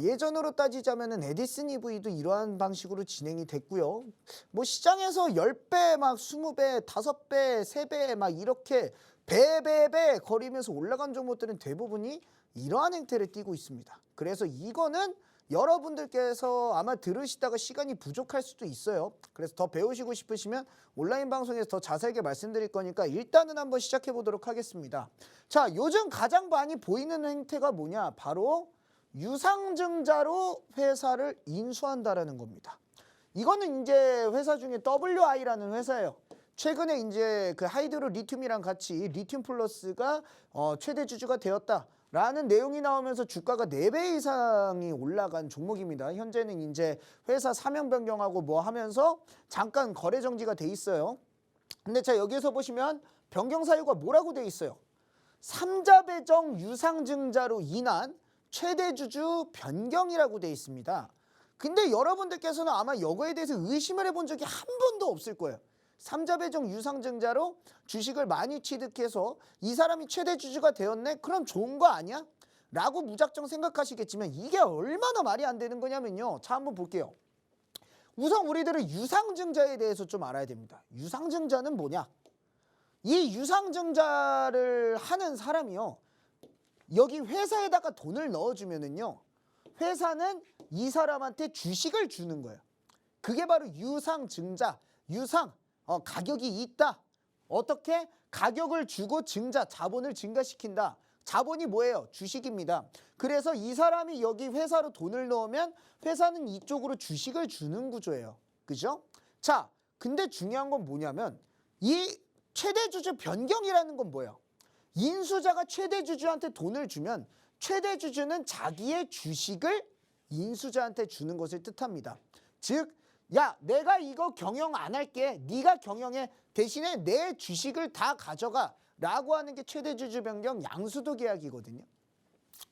예전으로 따지자면은 에디슨 EV도 이러한 방식으로 진행이 됐고요. 뭐 시장에서 10배 막 20배, 5배, 3배 막 이렇게 배배배 거리면서 올라간 종목들은 대부분이 이러한 행태를 띠고 있습니다. 그래서 이거는 여러분들께서 아마 들으시다가 시간이 부족할 수도 있어요. 그래서 더 배우시고 싶으시면 온라인 방송에서 더 자세하게 말씀드릴 거니까 일단은 한번 시작해 보도록 하겠습니다. 자, 요즘 가장 많이 보이는 행태가 뭐냐? 바로 유상증자로 회사를 인수한다라는 겁니다. 이거는 이제 회사 중에 WI라는 회사예요. 최근에 이제 그 하이드로 리튬이랑 같이 리튬 플러스가 최대 주주가 되었다라는 내용이 나오면서 주가가 4배 이상이 올라간 종목입니다. 현재는 이제 회사 사명 변경하고 뭐 하면서 잠깐 거래 정지가 돼 있어요. 근데 자, 여기에서 보시면 변경 사유가 뭐라고 돼 있어요? 삼자 배정 유상증자로 인한 최대 주주 변경이라고 돼 있습니다. 근데 여러분들께서는 아마 이거에 대해서 의심을 해본 적이 한 번도 없을 거예요. 삼자 배정 유상증자로 주식을 많이 취득해서 이 사람이 최대 주주가 되었네? 그럼 좋은 거 아니야? 라고 무작정 생각하시겠지만 이게 얼마나 말이 안 되는 거냐면요. 자, 한번 볼게요. 우선 우리들은 유상증자에 대해서 좀 알아야 됩니다. 유상증자는 뭐냐? 이 유상증자를 하는 사람이요. 여기 회사에다가 돈을 넣어주면은요. 회사는 이 사람한테 주식을 주는 거예요. 그게 바로 유상증자. 유상. 가격이 있다. 어떻게? 가격을 주고 증자, 자본을 증가시킨다. 자본이 뭐예요? 주식입니다. 그래서 이 사람이 여기 회사로 돈을 넣으면 회사는 이쪽으로 주식을 주는 구조예요. 그죠? 자, 근데 중요한 건 뭐냐면 이 최대 주주 변경이라는 건 뭐예요? 인수자가 최대 주주한테 돈을 주면 최대 주주는 자기의 주식을 인수자한테 주는 것을 뜻합니다. 즉, 야, 내가 이거 경영 안 할게. 네가 경영해. 대신에 내 주식을 다 가져가. 라고 하는 게 최대 주주 변경 양수도 계약이거든요.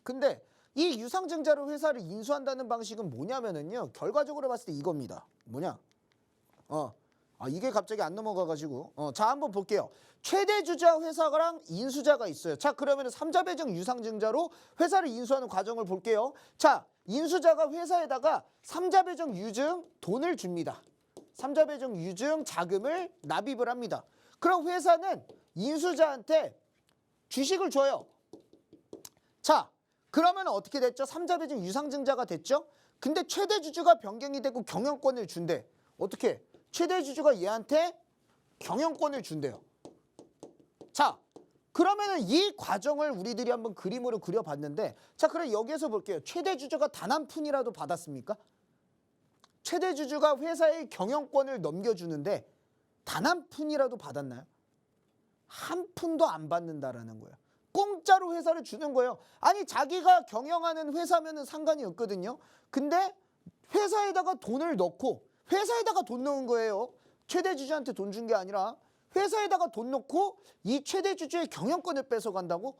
근데 이 유상증자로 회사를 인수한다는 방식은 뭐냐면은요. 결과적으로 봤을 때 이겁니다. 뭐냐? 이게 갑자기 안 넘어가가지고. 자, 한번 볼게요. 최대 주주와 회사랑 인수자가 있어요. 자, 그러면 삼자 배정 유상증자로 회사를 인수하는 과정을 볼게요. 자, 인수자가 회사에다가 삼자 배정 유증 돈을 줍니다. 삼자 배정 유증 자금을 납입을 합니다. 그럼 회사는 인수자한테 주식을 줘요. 자, 그러면 어떻게 됐죠? 삼자 배정 유상증자가 됐죠? 근데 최대 주주가 변경이 되고 경영권을 준대. 어떻게? 최대 주주가 얘한테 경영권을 준대요. 자, 그러면은 이 과정을 우리들이 한번 그림으로 그려봤는데, 자, 그럼 여기에서 볼게요. 최대 주주가 단 한 푼이라도 받았습니까? 최대 주주가 회사의 경영권을 넘겨주는데 단 한 푼이라도 받았나요? 한 푼도 안 받는다라는 거예요. 공짜로 회사를 주는 거예요. 아니, 자기가 경영하는 회사면은 상관이 없거든요. 근데 회사에다가 돈을 넣고 회사에다가 돈 넣은 거예요. 최대 주주한테 돈 준 게 아니라 회사에다가 돈 넣고 이 최대 주주의 경영권을 뺏어간다고?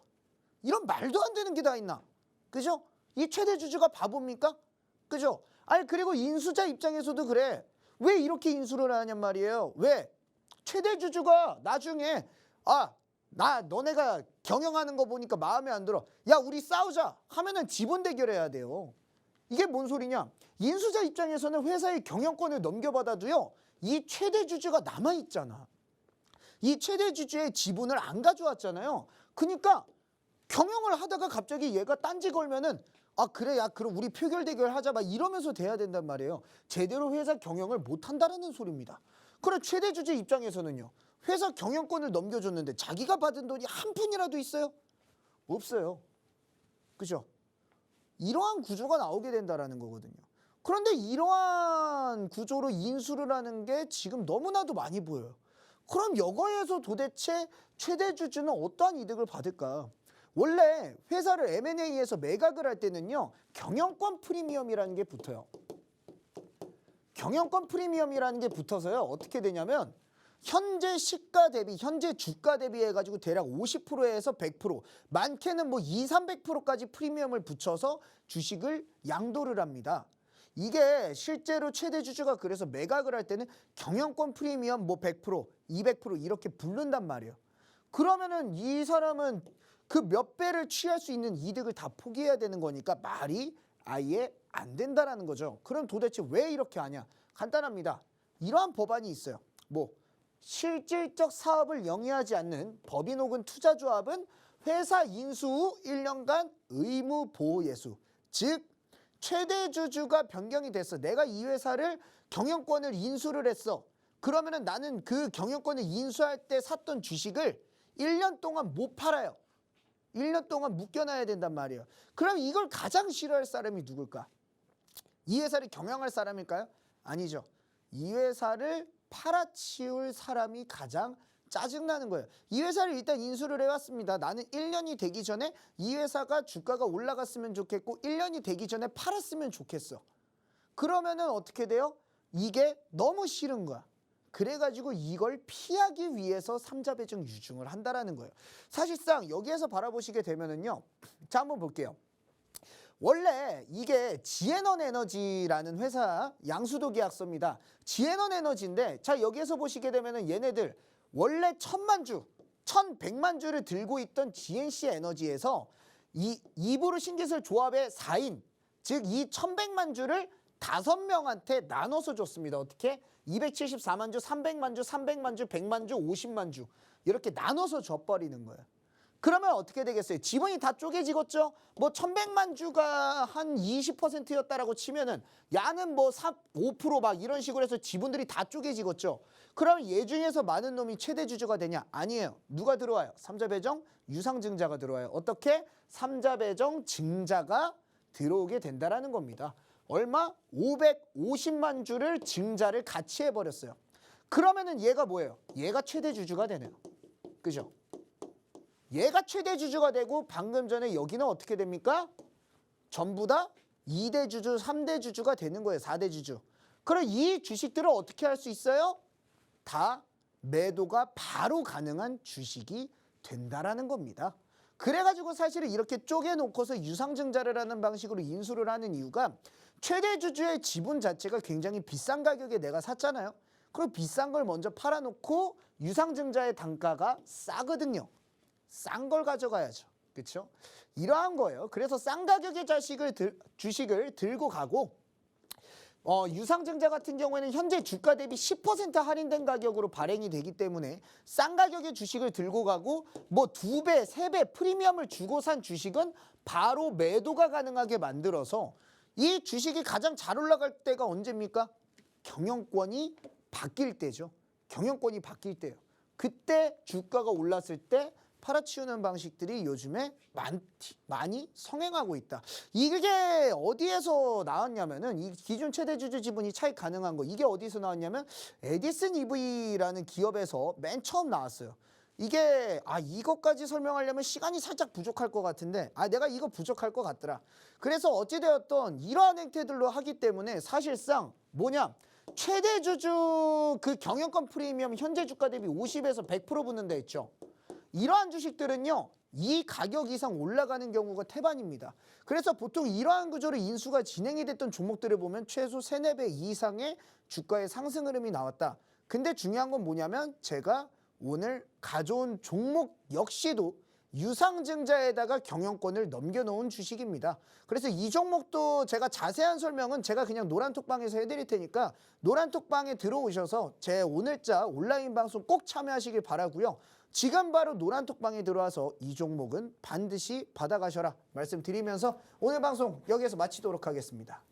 이런 말도 안 되는 게 다 있나? 그죠? 이 최대 주주가 바보입니까? 그죠? 아니, 그리고 인수자 입장에서도 그래. 왜 이렇게 인수를 하냔 말이에요. 왜? 최대 주주가 나중에 너네가 경영하는 거 보니까 마음에 안 들어. 야, 우리 싸우자 하면은 지분 대결해야 돼요. 이게 뭔 소리냐? 인수자 입장에서는 회사의 경영권을 넘겨받아도요. 이 최대 주주가 남아있잖아. 이 최대 주주의 지분을 안 가져왔잖아요. 그러니까 경영을 하다가 갑자기 얘가 딴지 걸면은 그래, 야, 그럼 우리 표결 대결 하자 막 이러면서 돼야 된단 말이에요. 제대로 회사 경영을 못 한다라는 소리입니다. 그래, 최대 주주 입장에서는요. 회사 경영권을 넘겨줬는데 자기가 받은 돈이 한 푼이라도 있어요? 없어요. 그죠? 이러한 구조가 나오게 된다라는 거거든요. 그런데 이러한 구조로 인수를 하는 게 지금 너무나도 많이 보여요. 그럼 여거에서 도대체 최대 주주는 어떠한 이득을 받을까? 원래 회사를 M&A에서 매각을 할 때는요. 경영권 프리미엄이라는 게 붙어요. 경영권 프리미엄이라는 게 붙어서요. 어떻게 되냐면 현재 시가 대비, 현재 주가 대비 해가지고 대략 50%에서 100%, 많게는 뭐 300%까지 프리미엄을 붙여서 주식을 양도를 합니다. 이게 실제로 최대 주주가 그래서 매각을 할 때는 경영권 프리미엄 뭐 100%, 200% 이렇게 부른단 말이에요. 그러면은 이 사람은 그 몇 배를 취할 수 있는 이득을 다 포기해야 되는 거니까 말이 아예 안 된다라는 거죠. 그럼 도대체 왜 이렇게 하냐? 간단합니다. 이러한 법안이 있어요. 뭐 실질적 사업을 영위하지 않는 법인 혹은 투자조합은 회사 인수 후 1년간 의무 보호 예수. 즉 최대 주주가 변경이 됐어. 내가 이 회사를 경영권을 인수를 했어. 그러면은 나는 그 경영권을 인수할 때 샀던 주식을 1년 동안 못 팔아요. 1년 동안 묶여놔야 된단 말이에요. 그럼 이걸 가장 싫어할 사람이 누굴까? 이 회사를 경영할 사람일까요? 아니죠. 이 회사를 팔아치울 사람이 가장 짜증나는 거예요. 이 회사를 일단 인수를 해왔습니다. 나는 1년이 되기 전에 이 회사가 주가가 올라갔으면 좋겠고 1년이 되기 전에 팔았으면 좋겠어. 그러면은 어떻게 돼요? 이게 너무 싫은 거야. 그래가지고 이걸 피하기 위해서 삼자 배정 유증을 한다라는 거예요. 사실상 여기에서 바라보시게 되면은요. 자, 한번 볼게요. 원래 이게 지앤원 에너지라는 회사 양수도 계약서입니다. 지앤원 에너지인데 자 여기에서 보시게 되면은 얘네들 원래 1000만 주, 1100만 주를 들고 있던 GNC 에너지에서 이 이부르 신기술 조합의 4인 즉 이 1100만 주를 5명한테 나눠서 줬습니다. 어떻게? 274만 주, 300만 주, 300만 주, 100만 주, 50만 주 이렇게 나눠서 줘버리는 거예요. 그러면 어떻게 되겠어요? 지분이 다 쪼개지겠죠? 뭐 1100만 주가 한 20%였다라고 치면은 야는 뭐 5% 막 이런 식으로 해서 지분들이 다 쪼개지겠죠? 그러면 얘 중에서 많은 놈이 최대 주주가 되냐? 아니에요. 누가 들어와요? 삼자 배정 유상증자가 들어와요. 어떻게? 삼자 배정 증자가 들어오게 된다라는 겁니다. 얼마? 550만 주를 증자를 같이 해버렸어요. 그러면은 얘가 뭐예요? 얘가 최대 주주가 되네요. 그죠? 얘가 최대 주주가 되고 방금 전에 여기는 어떻게 됩니까? 전부 다 2대 주주, 3대 주주가 되는 거예요. 4대 주주. 그럼 이 주식들을 어떻게 할 수 있어요? 다 매도가 바로 가능한 주식이 된다라는 겁니다. 그래가지고 사실은 이렇게 쪼개놓고서 유상증자를 하는 방식으로 인수를 하는 이유가 최대 주주의 지분 자체가 굉장히 비싼 가격에 내가 샀잖아요. 그럼 비싼 걸 먼저 팔아놓고 유상증자의 단가가 싸거든요. 싼 걸 가져가야죠. 그렇죠? 이러한 거예요. 그래서 싼 가격의 주식을 들고 가고 유상증자 같은 경우에는 현재 주가 대비 10% 할인된 가격으로 발행이 되기 때문에 싼 가격의 주식을 들고 가고 뭐 2배, 3배 프리미엄을 주고 산 주식은 바로 매도가 가능하게 만들어서 이 주식이 가장 잘 올라갈 때가 언제입니까? 경영권이 바뀔 때죠. 경영권이 바뀔 때예요. 그때 주가가 올랐을 때 팔아치우는 방식들이 요즘에 많이 성행하고 있다. 이게 어디에서 나왔냐면은 이 기준 최대 주주 지분이 차익 가능한 거 이게 어디서 나왔냐면 에디슨 EV라는 기업에서 맨 처음 나왔어요. 이게 이것까지 설명하려면 시간이 살짝 부족할 것 같은데 내가 이거 부족할 것 같더라. 그래서 어찌되었던 이러한 행태들로 하기 때문에 사실상 뭐냐 최대 주주 그 경영권 프리미엄 현재 주가 대비 50에서 100% 붙는 데 있죠. 이러한 주식들은요. 이 가격 이상 올라가는 경우가 태반입니다. 그래서 보통 이러한 구조로 인수가 진행이 됐던 종목들을 보면 최소 3, 4배 이상의 주가의 상승 흐름이 나왔다. 근데 중요한 건 뭐냐면 제가 오늘 가져온 종목 역시도 유상증자에다가 경영권을 넘겨놓은 주식입니다. 그래서 이 종목도 제가 자세한 설명은 제가 그냥 노란톡방에서 해드릴 테니까 노란톡방에 들어오셔서 제 오늘자 온라인 방송 꼭 참여하시길 바라고요. 지금 바로 노란톡방에 들어와서 이 종목은 반드시 받아가셔라 말씀드리면서 오늘 방송 여기에서 마치도록 하겠습니다.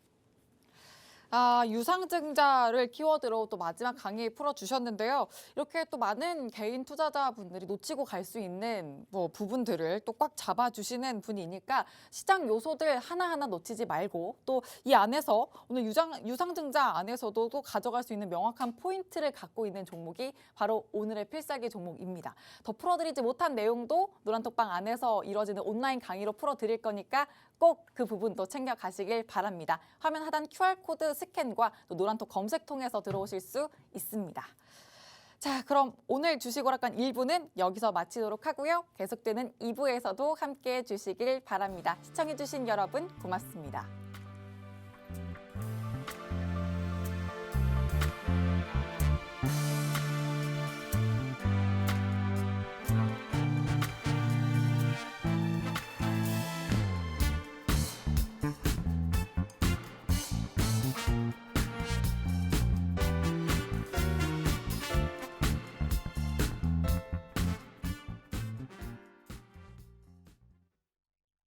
유상증자를 키워드로 또 마지막 강의 풀어주셨는데요. 이렇게 또 많은 개인 투자자분들이 놓치고 갈 수 있는 부분들을 또 꽉 잡아주시는 분이니까 시장 요소들 하나하나 놓치지 말고 또 이 안에서 오늘 유상증자 안에서도 또 가져갈 수 있는 명확한 포인트를 갖고 있는 종목이 바로 오늘의 필살기 종목입니다. 더 풀어드리지 못한 내용도 노란톡방 안에서 이루어지는 온라인 강의로 풀어드릴 거니까 꼭 그 부분도 챙겨가시길 바랍니다. 화면 하단 QR코드 스캔과 또 노란톡 검색 통해서 들어오실 수 있습니다. 자, 그럼 오늘 주식오락관 1부는 여기서 마치도록 하고요. 계속되는 2부에서도 함께해 주시길 바랍니다. 시청해주신 여러분 고맙습니다.